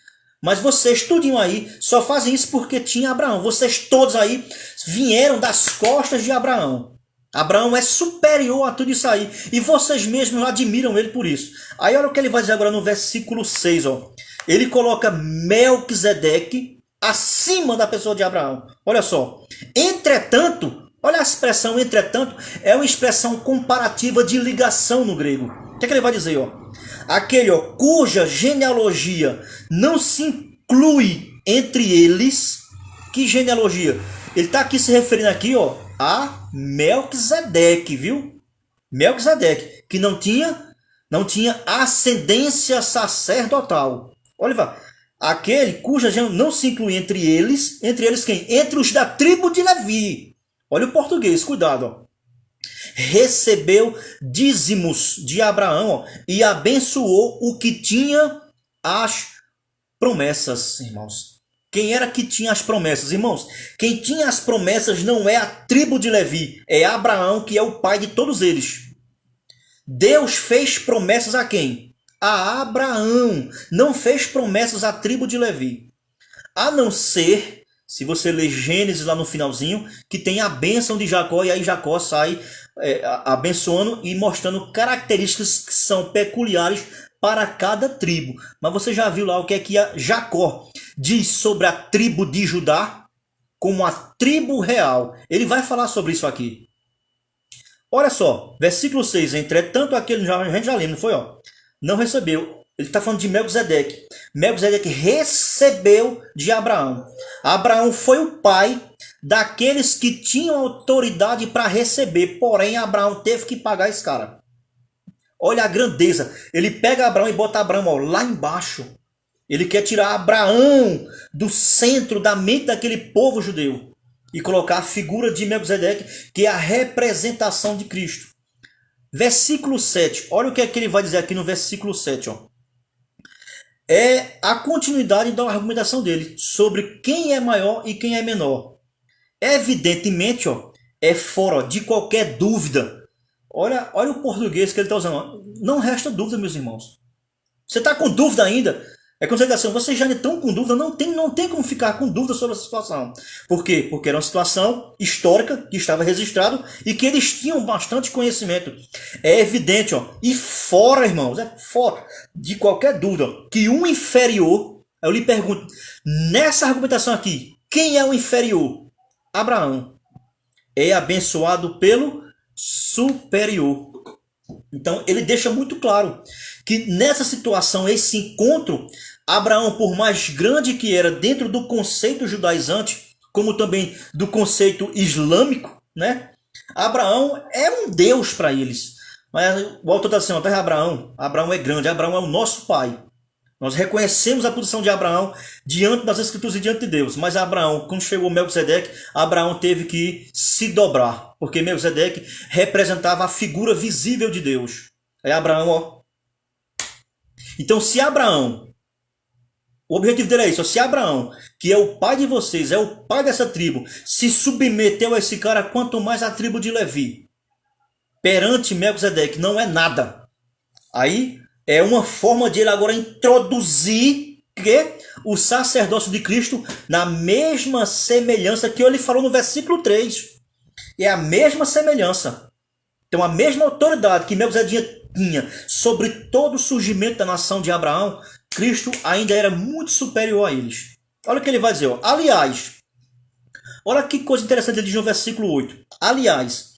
mas vocês, tudinho aí, só fazem isso porque tinha Abraão. Vocês todos aí vieram das costas de Abraão. Abraão é superior a tudo isso aí. E vocês mesmos admiram ele por isso. Aí olha o que ele vai dizer agora no versículo 6, ó. Ele coloca Melquisedeque acima da pessoa de Abraão. Olha só. Entretanto, olha a expressão entretanto, é uma expressão comparativa de ligação no grego. O que é que ele vai dizer, ó? Aquele, ó, cuja genealogia não se inclui entre eles. Que genealogia? Ele está aqui se referindo aqui, ó, a Melquisedeque, viu? Melquisedeque, que não tinha ascendência sacerdotal. Olha, aquele cuja genealogia não se inclui entre eles quem? Entre os da tribo de Levi. Olha o português, cuidado, ó. Recebeu dízimos de Abraão, ó, e abençoou o que tinha as promessas, irmãos. Quem era que tinha as promessas, irmãos? Quem tinha as promessas não é a tribo de Levi, é Abraão, que é o pai de todos eles. Deus fez promessas a quem? A Abraão. Não fez promessas à tribo de Levi. A não ser, se você ler Gênesis lá no finalzinho, que tem a bênção de Jacó, e aí Jacó sai abençoando e mostrando características que são peculiares para cada tribo. Mas você já viu lá o que é que Jacó diz sobre a tribo de Judá como a tribo real? Ele vai falar sobre isso aqui. Olha só, versículo 6. Entretanto, aquele, a gente já leu, não foi? Ó, não recebeu. Ele está falando de Melquisedeque. Melquisedeque recebeu de Abraão. Abraão foi o pai daqueles que tinham autoridade para receber. Porém, Abraão teve que pagar esse cara. Olha a grandeza. Ele pega Abraão e bota Abraão, ó, lá embaixo. Ele quer tirar Abraão do centro da mente daquele povo judeu e colocar a figura de Melquisedeque, que é a representação de Cristo. Versículo 7. Olha o que é que ele vai dizer aqui no versículo 7. Ó. É a continuidade da argumentação dele sobre quem é maior e quem é menor. Evidentemente, ó, é fora de qualquer dúvida. Olha o português que ele está usando. Não resta dúvida, meus irmãos. Você está com dúvida ainda? É quando você diz assim, vocês já estão com dúvida, não tem como ficar com dúvida sobre essa situação. Por quê? Porque era uma situação histórica que estava registrado e que eles tinham bastante conhecimento. É evidente, ó, e fora, irmãos, é fora de qualquer dúvida, que um inferior Eu lhe pergunto, nessa argumentação aqui, quem é o inferior? Abraão. É abençoado pelo superior. Então ele deixa muito claro que nessa situação, esse encontro, Abraão, por mais grande que era dentro do conceito judaizante, como também do conceito islâmico, né? Abraão é um Deus para eles. Mas o autor está dizendo, Abraão é grande, Abraão é o nosso pai. Nós reconhecemos a posição de Abraão diante das Escrituras e diante de Deus. Mas Abraão, quando chegou Melquisedeque, Abraão teve que se dobrar. Porque Melquisedeque representava a figura visível de Deus. É Abraão, ó. Então, se Abraão, o objetivo dele é isso, ó, se Abraão, que é o pai de vocês, é o pai dessa tribo, se submeteu a esse cara, quanto mais a tribo de Levi, perante Melquisedeque, não é nada. Aí é uma forma de ele agora introduzir que o sacerdócio de Cristo na mesma semelhança que ele falou no versículo 3. É a mesma semelhança. Então a mesma autoridade que Melquisedeque tinha sobre todo o surgimento da nação de Abraão, Cristo ainda era muito superior a eles. Olha o que ele vai dizer. Ó. Aliás, olha que coisa interessante ele diz no versículo 8. Aliás,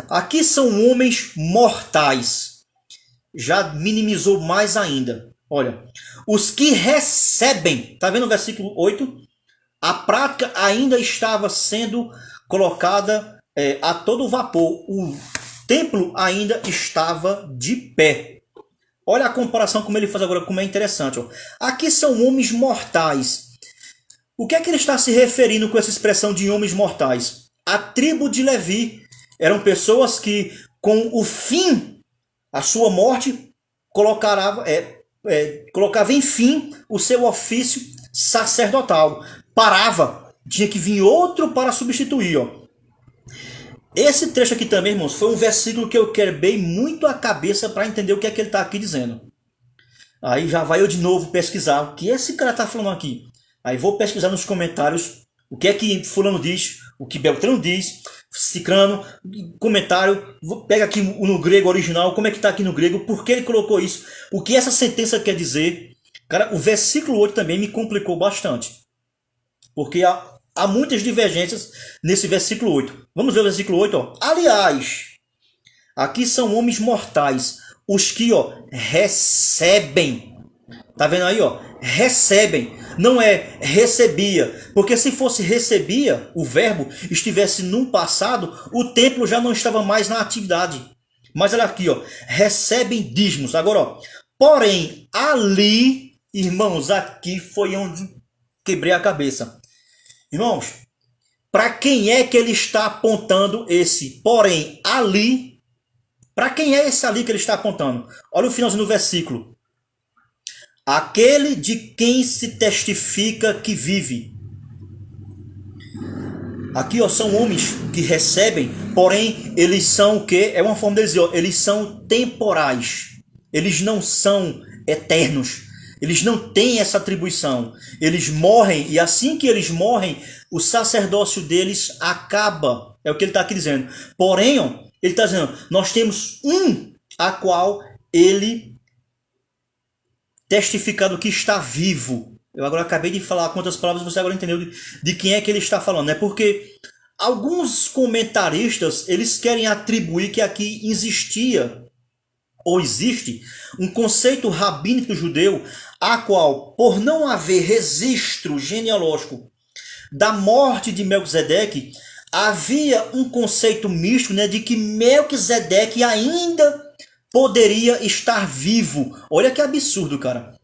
aqui são homens mortais. Já minimizou mais ainda. Olha, os que recebem, tá vendo o versículo 8? A prática ainda estava sendo colocada a todo vapor. O templo ainda estava de pé. Olha a comparação como ele faz agora, como é interessante. Ó. Aqui são homens mortais. O que é que ele está se referindo com essa expressão de homens mortais? A tribo de Levi eram pessoas que, com o fim a sua morte colocava em fim o seu ofício sacerdotal. Parava. Tinha que vir outro para substituir. Ó. Esse trecho aqui também, irmãos, foi um versículo que eu quebrei muito a cabeça para entender o que é que ele está aqui dizendo. Aí já vai eu de novo pesquisar o que esse cara está falando aqui. Aí vou pesquisar nos comentários o que é que fulano diz, o que Beltrano diz, Cicrano, comentário, pega aqui no grego original, como é que está aqui no grego, por que ele colocou isso, o que essa sentença quer dizer. Cara, o versículo 8 também me complicou bastante, porque há muitas divergências nesse versículo 8. Vamos ver o versículo 8, ó. Aliás, aqui são homens mortais, os que, ó, recebem. Tá vendo aí, ó? Recebem. Não é recebia. Porque se fosse recebia, o verbo estivesse no passado, o templo já não estava mais na atividade. Mas olha aqui, ó. Recebem dízimos. Agora, ó. Porém, ali, irmãos, aqui foi onde quebrei a cabeça. Irmãos, para quem é que ele está apontando esse porém ali? Para quem é esse ali que ele está apontando? Olha o finalzinho do versículo. Aquele de quem se testifica que vive. Aqui, ó, são homens que recebem, porém eles são o quê? É uma forma de dizer, ó, eles são temporais. Eles não são eternos. Eles não têm essa atribuição. Eles morrem e assim que eles morrem, o sacerdócio deles acaba. É o que ele está aqui dizendo. Porém, ó, ele está dizendo, nós temos um a qual ele testificando que está vivo. Eu agora acabei de falar quantas palavras você agora entendeu de quem é que ele está falando. É porque alguns comentaristas eles querem atribuir que aqui existia ou existe um conceito rabínico judeu a qual, por não haver registro genealógico da morte de Melquisedeque, havia um conceito místico, né, de que Melquisedeque ainda poderia estar vivo. Olha que absurdo, cara.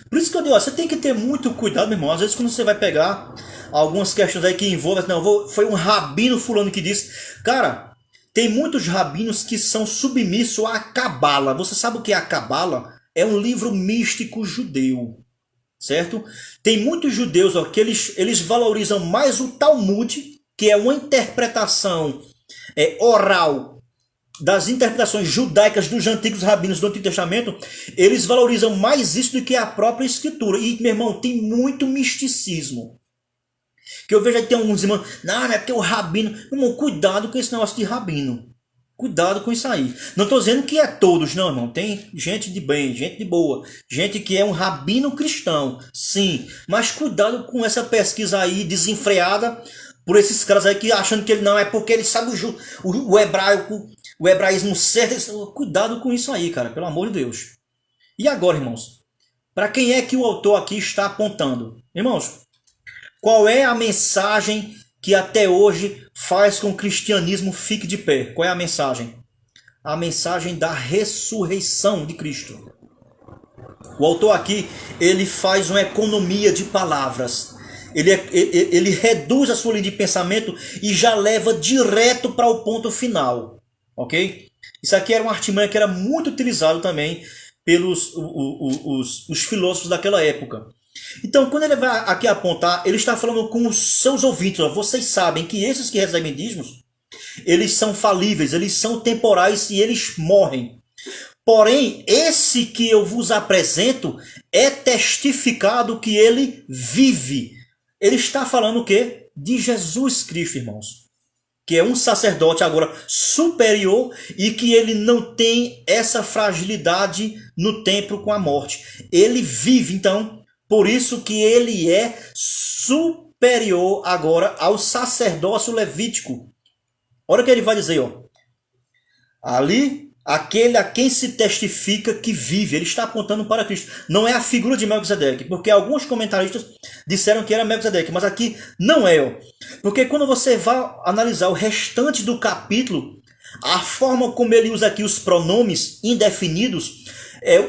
Por isso que eu digo, ó, você tem que ter muito cuidado, meu irmão. Às vezes quando você vai pegar algumas questões aí que envolvem, não, foi um rabino fulano que disse. Cara, tem muitos rabinos que são submissos à Cabala. Você sabe o que é a Cabala? É um livro místico judeu, certo? Tem muitos judeus, ó, que eles valorizam mais o Talmud, que é uma interpretação oral das interpretações judaicas dos antigos rabinos do Antigo Testamento. Eles valorizam mais isso do que a própria escritura. E, meu irmão, tem muito misticismo. Que eu vejo aí tem alguns irmãos, não é porque o rabino... Irmão, cuidado com esse negócio de rabino. Cuidado com isso aí. Não estou dizendo que é todos, não, irmão. Tem gente de bem, gente de boa, gente que é um rabino cristão, sim. Mas cuidado com essa pesquisa aí desenfreada por esses caras aí que achando que ele não é porque ele sabe o hebraico, o hebraísmo certo. Cuidado com isso aí, cara, pelo amor de Deus. E agora, irmãos? Para quem é que o autor aqui está apontando? Irmãos, qual é a mensagem que até hoje faz com que o cristianismo fique de pé? Qual é a mensagem? A mensagem da ressurreição de Cristo. O autor aqui, ele faz uma economia de palavras. Ele reduz a sua linha de pensamento e já leva direto para o ponto final. Ok? Isso aqui era uma artimanha que era muito utilizado também pelos os filósofos daquela época. Então, quando ele vai aqui apontar, ele está falando com os seus ouvintes. Ó, vocês sabem que esses que recebem dízimos, eles são falíveis, eles são temporais e eles morrem. Porém, esse que eu vos apresento é testificado que ele vive. Ele está falando o quê? De Jesus Cristo, irmãos. Que é um sacerdote agora superior e que ele não tem essa fragilidade no tempo com a morte. Ele vive, então... Por isso que ele é superior agora ao sacerdócio levítico. Olha o que ele vai dizer, ó. Ali, aquele a quem se testifica que vive. Ele está apontando para Cristo. Não é a figura de Melquisedeque, porque alguns comentaristas disseram que era Melquisedeque, mas aqui não é, ó. Porque quando você vai analisar o restante do capítulo, a forma como ele usa aqui os pronomes indefinidos,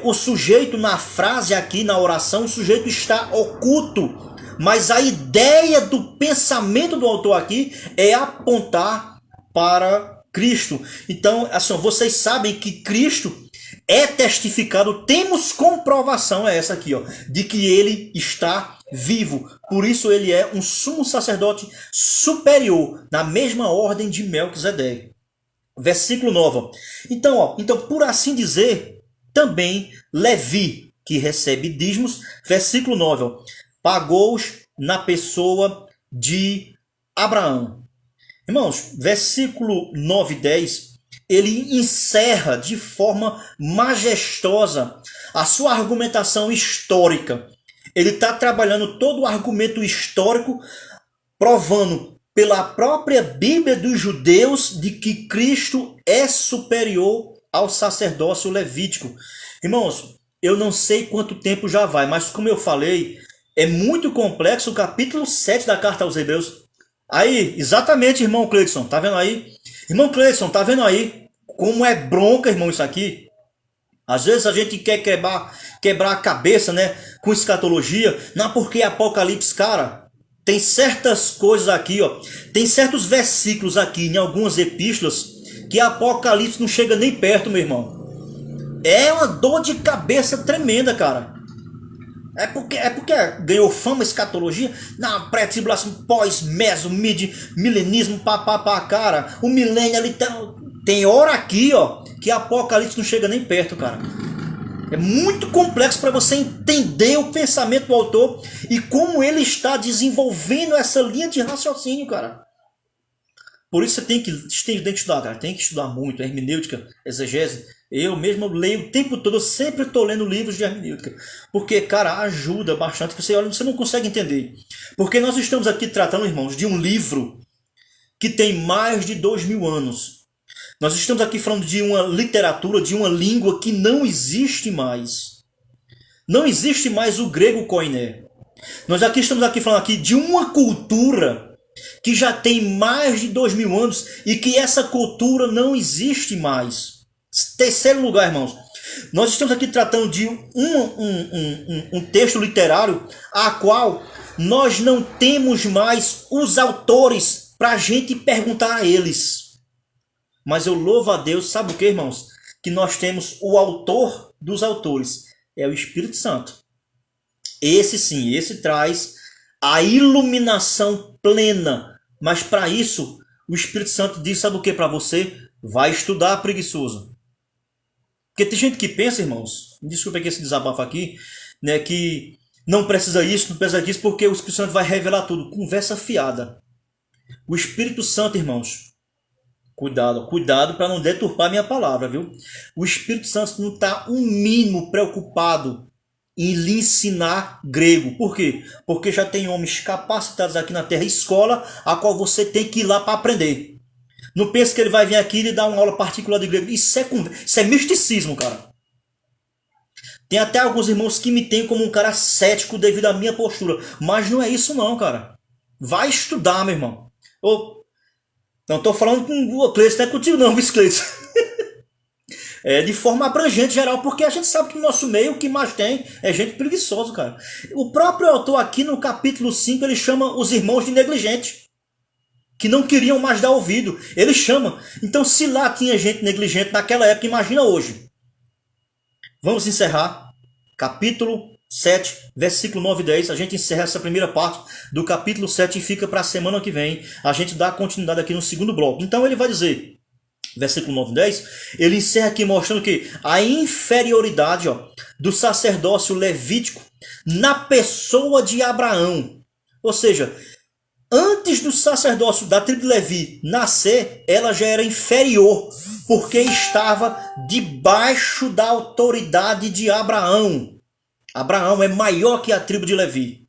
o sujeito na frase aqui, na oração, o sujeito está oculto. Mas a ideia do pensamento do autor aqui é apontar para Cristo. Então, assim, vocês sabem que Cristo é testificado, temos comprovação, é essa aqui, ó, de que ele está vivo. Por isso ele é um sumo sacerdote superior, na mesma ordem de Melquisedeque. Versículo 9. Então, por assim dizer, também Levi, que recebe dízimos, versículo 9, ó, pagou-os na pessoa de Abraão. Irmãos, versículo 9 e 10, ele encerra de forma majestosa a sua argumentação histórica. Ele está trabalhando todo o argumento histórico, provando pela própria Bíblia dos judeus de que Cristo é superior ao sacerdócio levítico. Irmãos, eu não sei quanto tempo já vai, mas como eu falei, é muito complexo o capítulo 7 da carta aos Hebreus. Aí, exatamente, irmão Cleidson, tá vendo aí? Irmão Cleidson, tá vendo aí como é bronca, irmão, isso aqui? Às vezes a gente quer quebrar a cabeça, né, com escatologia, não, porque Apocalipse, cara, tem certas coisas aqui, ó, tem certos versículos aqui em algumas epístolas que Apocalipse não chega nem perto, meu irmão. É uma dor de cabeça tremenda, cara. É porque ganhou fama escatologia? Não, pré-tribulação, pós-meso, milenismo, papapá, cara. O milênio ali tem hora aqui, ó, que Apocalipse não chega nem perto, cara. É muito complexo para você entender o pensamento do autor e como ele está desenvolvendo essa linha de raciocínio, cara. Por isso você tem que estudar, cara. Tem que estudar muito, hermenêutica, exegese. Eu mesmo leio o tempo todo, eu sempre estou lendo livros de hermenêutica. Porque, cara, ajuda bastante. Você olha, você não consegue entender. Porque nós estamos aqui tratando, irmãos, de um livro que tem mais de 2000 anos. Nós estamos aqui falando de uma literatura, de uma língua que não existe mais. Não existe mais o grego koiné. Nós estamos aqui falando aqui de uma cultura que já tem mais de 2000 anos e que essa cultura não existe mais. Terceiro lugar, irmãos, nós estamos aqui tratando de um texto literário a qual nós não temos mais os autores para a gente perguntar a eles. Mas eu louvo a Deus, sabe o que, irmãos? Que nós temos o autor dos autores, é o Espírito Santo. Esse sim, esse traz a iluminação plena. Mas para isso, o Espírito Santo diz, sabe o que para você? Vai estudar, preguiçoso. Porque tem gente que pensa, irmãos, desculpa aqui esse desabafo aqui, né, que não precisa isso, não precisa disso, porque o Espírito Santo vai revelar tudo. Conversa fiada. O Espírito Santo, irmãos, Cuidado, cuidado para não deturpar minha palavra, viu? O Espírito Santo não está um mínimo preocupado em lhe ensinar grego. Por quê? Porque já tem homens capacitados aqui na Terra, escola, a qual você tem que ir lá para aprender. Não pense que ele vai vir aqui e lhe dar uma aula particular de grego. Isso é misticismo, cara. Tem até alguns irmãos que me têm como um cara cético devido à minha postura. Mas não é isso não, cara. Vai estudar, meu irmão. Não estou falando com o Cleiton, não é contigo não, viu, Cleiton? É de forma abrangente, geral, porque a gente sabe que no nosso meio o que mais tem é gente preguiçosa, cara. O próprio autor aqui no capítulo 5, ele chama os irmãos de negligentes, que não queriam mais dar ouvido. Ele chama. Então, se lá tinha gente negligente naquela época, imagina hoje. Vamos encerrar. Capítulo 7, versículo 9 e 10. A gente encerra essa primeira parte do capítulo 7 e fica para a semana que vem. A gente dá continuidade aqui no segundo bloco. Então, ele vai dizer... Versículo 9 e 10, ele encerra aqui mostrando que a inferioridade do sacerdócio levítico na pessoa de Abraão. Ou seja, antes do sacerdócio da tribo de Levi nascer, ela já era inferior, porque estava debaixo da autoridade de Abraão. Abraão é maior que a tribo de Levi.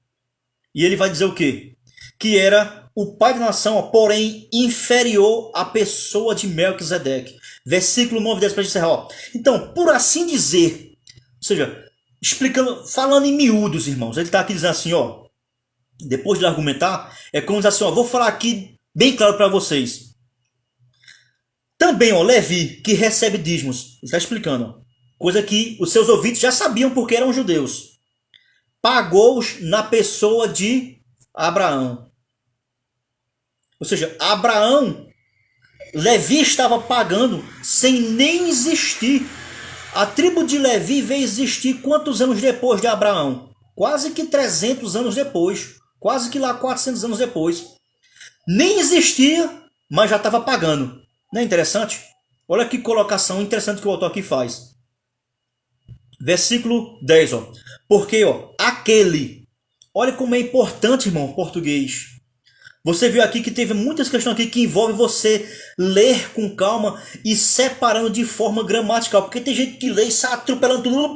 E ele vai dizer o quê? Que era o pai da nação, porém inferior à pessoa de Melquisedeque. Versículo 9 e 10 para a gente encerrar. Então, por assim dizer, ou seja, explicando, falando em miúdos, irmãos, ele está aqui dizendo assim, depois de argumentar, é como dizer assim, vou falar aqui bem claro para vocês. Também, Levi, que recebe dízimos, ele está explicando, coisa que os seus ouvintes já sabiam porque eram judeus, pagou-os na pessoa de Abraão. Ou seja, Abraão, Levi estava pagando sem nem existir. A tribo de Levi veio existir quantos anos depois de Abraão? Quase que 300 anos depois. Quase que lá 400 anos depois. Nem existia, mas já estava pagando. Não é interessante? Olha que colocação interessante que o autor aqui faz. Versículo 10. Porque aquele. Olha como é importante, irmão, português. Você viu aqui que teve muitas questões aqui que envolvem você ler com calma e separando de forma gramatical. Porque tem gente que lê e sai atropelando tudo.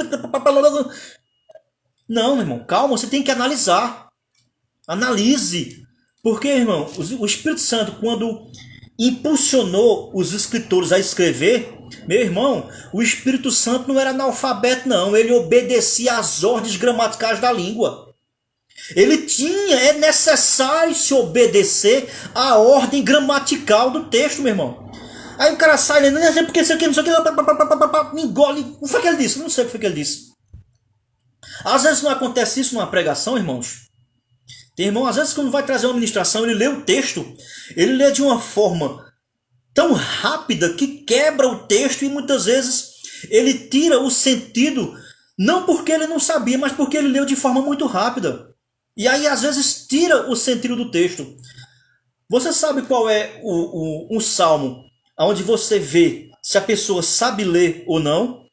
Não, meu irmão, calma, você tem que analisar. Analise. Porque, irmão, o Espírito Santo, quando impulsionou os escritores a escrever, meu irmão, o Espírito Santo não era analfabeto, não. Ele obedecia às ordens gramaticais da língua. É necessário se obedecer à ordem gramatical do texto, meu irmão. Aí o cara sai lendo, não sei porque isso aqui, não sei o que, me engole. O que foi que ele disse? Não sei o que foi que ele disse. Às vezes não acontece isso numa pregação, irmãos. Tem irmão, às vezes quando vai trazer uma ministração, ele lê o texto, ele lê de uma forma tão rápida que quebra o texto e muitas vezes ele tira o sentido, não porque ele não sabia, mas porque ele leu de forma muito rápida. E aí, às vezes, tira o sentido do texto. Você sabe qual é um salmo onde você vê se a pessoa sabe ler ou não?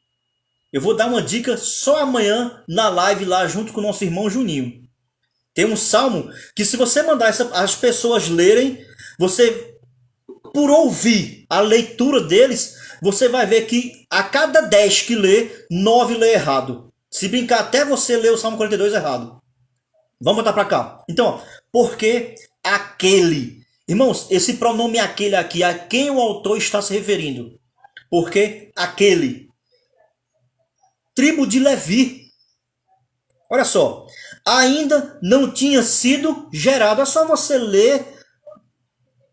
Eu vou dar uma dica só amanhã na live lá junto com o nosso irmão Juninho. Tem um salmo que se você mandar as pessoas lerem, você, por ouvir a leitura deles, você vai ver que a cada 10 que lê, 9 lê errado. Se brincar, até você lê o Salmo 42 errado. Vamos botar para cá. Então, porque aquele. Irmãos, esse pronome aquele aqui, a quem o autor está se referindo? Porque aquele. Tribo de Levi. Olha só. Ainda não tinha sido gerado. É só você ler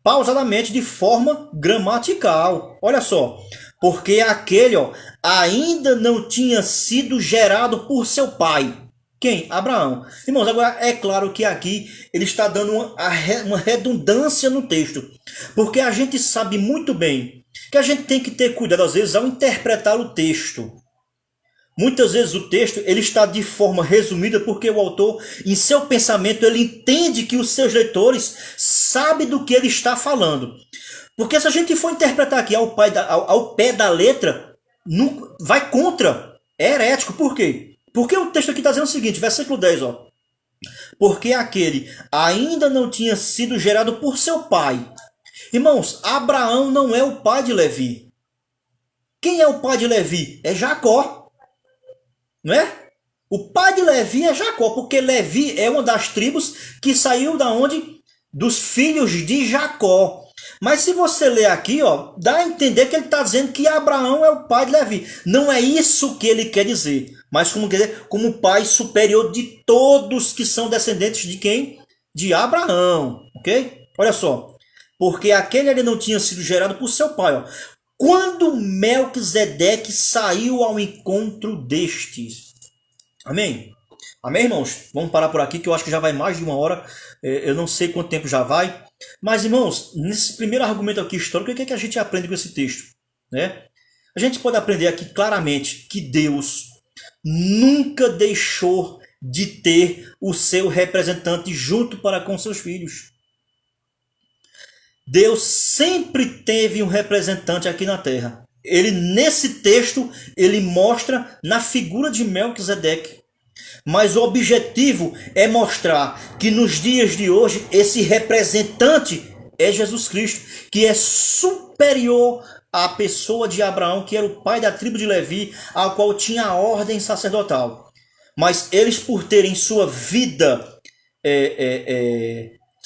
pausadamente de forma gramatical. Olha só. Porque aquele ainda não tinha sido gerado por seu pai. Quem? Abraão. Irmãos, agora é claro que aqui ele está dando uma redundância no texto. Porque a gente sabe muito bem que a gente tem que ter cuidado, às vezes, ao interpretar o texto. Muitas vezes o texto ele está de forma resumida porque o autor, em seu pensamento, ele entende que os seus leitores sabem do que ele está falando. Porque se a gente for interpretar aqui ao pé da letra, não, vai contra. É herético. Por quê? Porque o texto aqui está dizendo o seguinte, versículo 10, Porque aquele ainda não tinha sido gerado por seu pai. Irmãos, Abraão não é o pai de Levi. Quem é o pai de Levi? É Jacó, não é? O pai de Levi é Jacó, porque Levi é uma das tribos que saiu da onde? Dos filhos de Jacó. Mas se você ler aqui, ó, dá a entender que ele está dizendo que Abraão é o pai de Levi. Não é isso que ele quer dizer. Mas como quer dizer, como pai superior de todos que são descendentes de quem? De Abraão, ok? Olha só. Porque aquele ali não tinha sido gerado por seu pai, ó. Quando Melquisedeque saiu ao encontro destes. Amém? Amém, irmãos? Vamos parar por aqui, que eu acho que já vai mais de 1 hora. Eu não sei quanto tempo já vai. Mas, irmãos, nesse primeiro argumento aqui histórico, o que é que a gente aprende com esse texto? Né? A gente pode aprender aqui claramente que Deus nunca deixou de ter o seu representante junto para com seus filhos. Deus sempre teve um representante aqui na terra. Ele, nesse texto, ele mostra na figura de Melquisedeque. Mas o objetivo é mostrar que nos dias de hoje, esse representante é Jesus Cristo, que é superior à pessoa de Abraão, que era o pai da tribo de Levi, ao qual tinha a ordem sacerdotal. Mas eles, por terem sua vida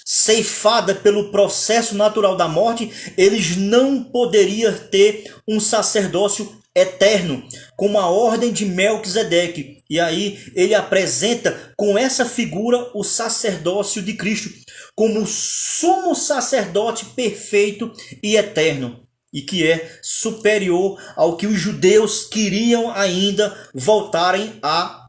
ceifada pelo processo natural da morte, eles não poderiam ter um sacerdócio eterno, como a ordem de Melquisedeque. E aí ele apresenta com essa figura o sacerdócio de Cristo, como o sumo sacerdote perfeito e eterno, e que é superior ao que os judeus queriam ainda voltarem a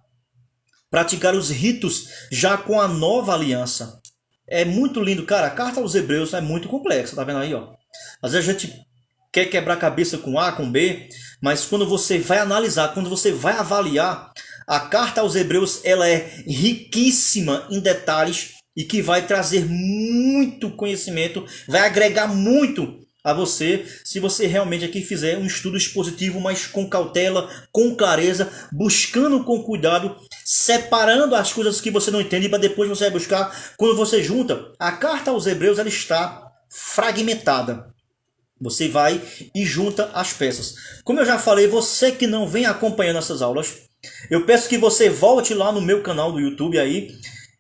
praticar os ritos já com a nova aliança. É muito lindo, cara. A carta aos Hebreus é muito complexa, tá vendo aí, ó? Às vezes a gente quer quebrar a cabeça com A, com B, mas quando você vai analisar, quando você vai avaliar, a carta aos Hebreus, ela é riquíssima em detalhes e que vai trazer muito conhecimento, vai agregar muito a você, se você realmente aqui fizer um estudo expositivo, mas com cautela, com clareza, buscando com cuidado, separando as coisas que você não entende, para depois você vai buscar. Quando você junta, a carta aos Hebreus, ela está fragmentada. Você vai e junta as peças. Como eu já falei, você que não vem acompanhando essas aulas, eu peço que você volte lá no meu canal do YouTube aí,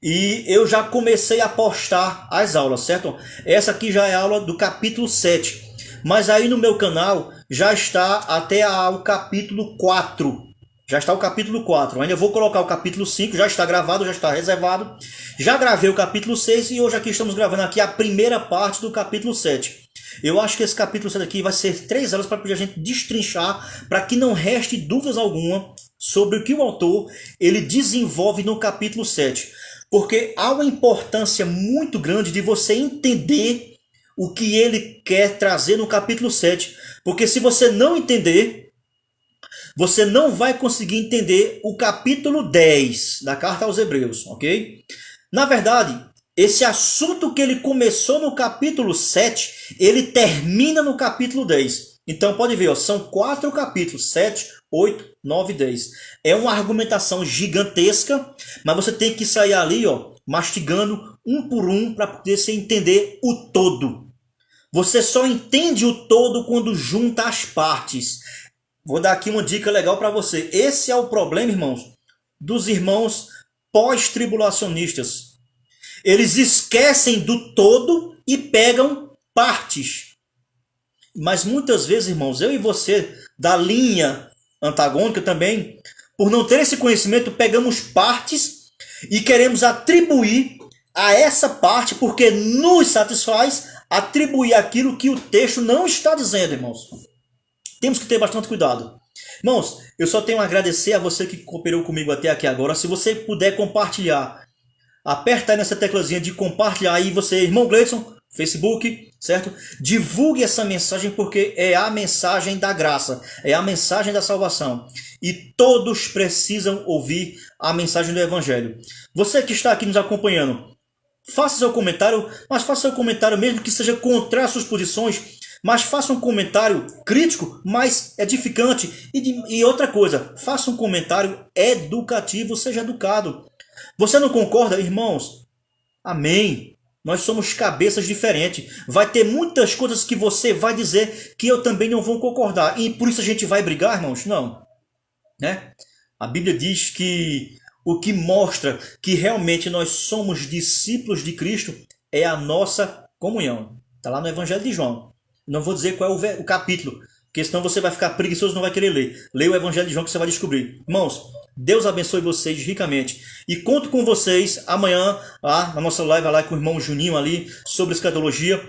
e eu já comecei a postar as aulas, certo? Essa aqui já é a aula do capítulo 7. Mas aí no meu canal já está até o capítulo 4. Já está o capítulo 4. Ainda vou colocar o capítulo 5. Já está gravado, já está reservado. Já gravei o capítulo 6 e hoje aqui estamos gravando aqui a primeira parte do capítulo 7. Eu acho que esse capítulo 7 aqui vai ser 3 aulas para a gente destrinchar, para que não reste dúvidas alguma sobre o que o autor ele desenvolve no capítulo 7. Porque há uma importância muito grande de você entender o que ele quer trazer no capítulo 7. Porque se você não entender, você não vai conseguir entender o capítulo 10 da carta aos Hebreus, ok? Na verdade, esse assunto que ele começou no capítulo 7, ele termina no capítulo 10. Então pode ver, ó, são 4 capítulos, 7, 8, 9 e 10. É uma argumentação gigantesca, mas você tem que sair ali, ó, mastigando um por um para poder você entender o todo. Você só entende o todo quando junta as partes. Vou dar aqui uma dica legal para você. Esse é o problema, irmãos, dos irmãos pós-tribulacionistas. Eles esquecem do todo e pegam partes. Mas muitas vezes, irmãos, eu e você, da linha antagônica também, por não ter esse conhecimento, pegamos partes e queremos atribuir a essa parte, porque nos satisfaz atribuir aquilo que o texto não está dizendo, irmãos. Temos que ter bastante cuidado. Irmãos, eu só tenho a agradecer a você que cooperou comigo até aqui agora. Se você puder compartilhar, aperta aí nessa teclazinha de compartilhar aí, você, irmão Gleison, Facebook, certo? Divulgue essa mensagem, porque é a mensagem da graça, é a mensagem da salvação. E todos precisam ouvir a mensagem do Evangelho. Você que está aqui nos acompanhando, faça seu comentário, mas faça seu comentário mesmo que seja contra as suas posições, mas faça um comentário crítico, mas edificante. E outra coisa, faça um comentário educativo, seja educado. Você não concorda, irmãos? Amém. Nós somos cabeças diferentes. Vai ter muitas coisas que você vai dizer que eu também não vou concordar. E por isso a gente vai brigar, irmãos? Não. Né? A Bíblia diz que o que mostra que realmente nós somos discípulos de Cristo é a nossa comunhão. Está lá no Evangelho de João. Não vou dizer qual é o capítulo, porque senão você vai ficar preguiçoso e não vai querer ler. Leia o Evangelho de João que você vai descobrir. Irmãos, Deus abençoe vocês ricamente. E conto com vocês amanhã, lá na nossa live lá com o irmão Juninho ali, sobre escatologia.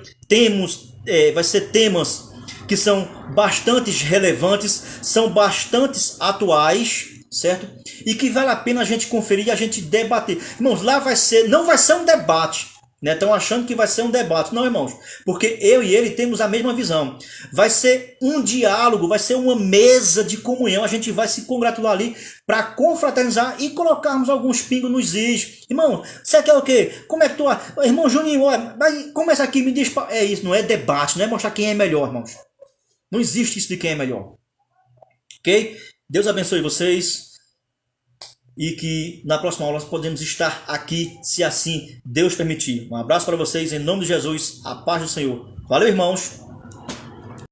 Vai ser temas que são bastante relevantes, são bastante atuais, certo? E que vale a pena a gente conferir e a gente debater. Irmãos, lá não vai ser um debate. Estão achando que vai ser um debate. Não, irmãos, porque eu e ele temos a mesma visão. Vai ser um diálogo, vai ser uma mesa de comunhão. A gente vai se congratular ali para confraternizar e colocarmos alguns pingos nos is. Irmão, você quer o quê? Como é que tu... Irmão Juninho, começa aqui, me diz... É isso, não é debate, não é mostrar quem é melhor, irmãos. Não existe isso de quem é melhor. Ok? Deus abençoe vocês. E que na próxima aula nós podemos estar aqui, se assim Deus permitir. Um abraço para vocês, em nome de Jesus, a paz do Senhor. Valeu, irmãos!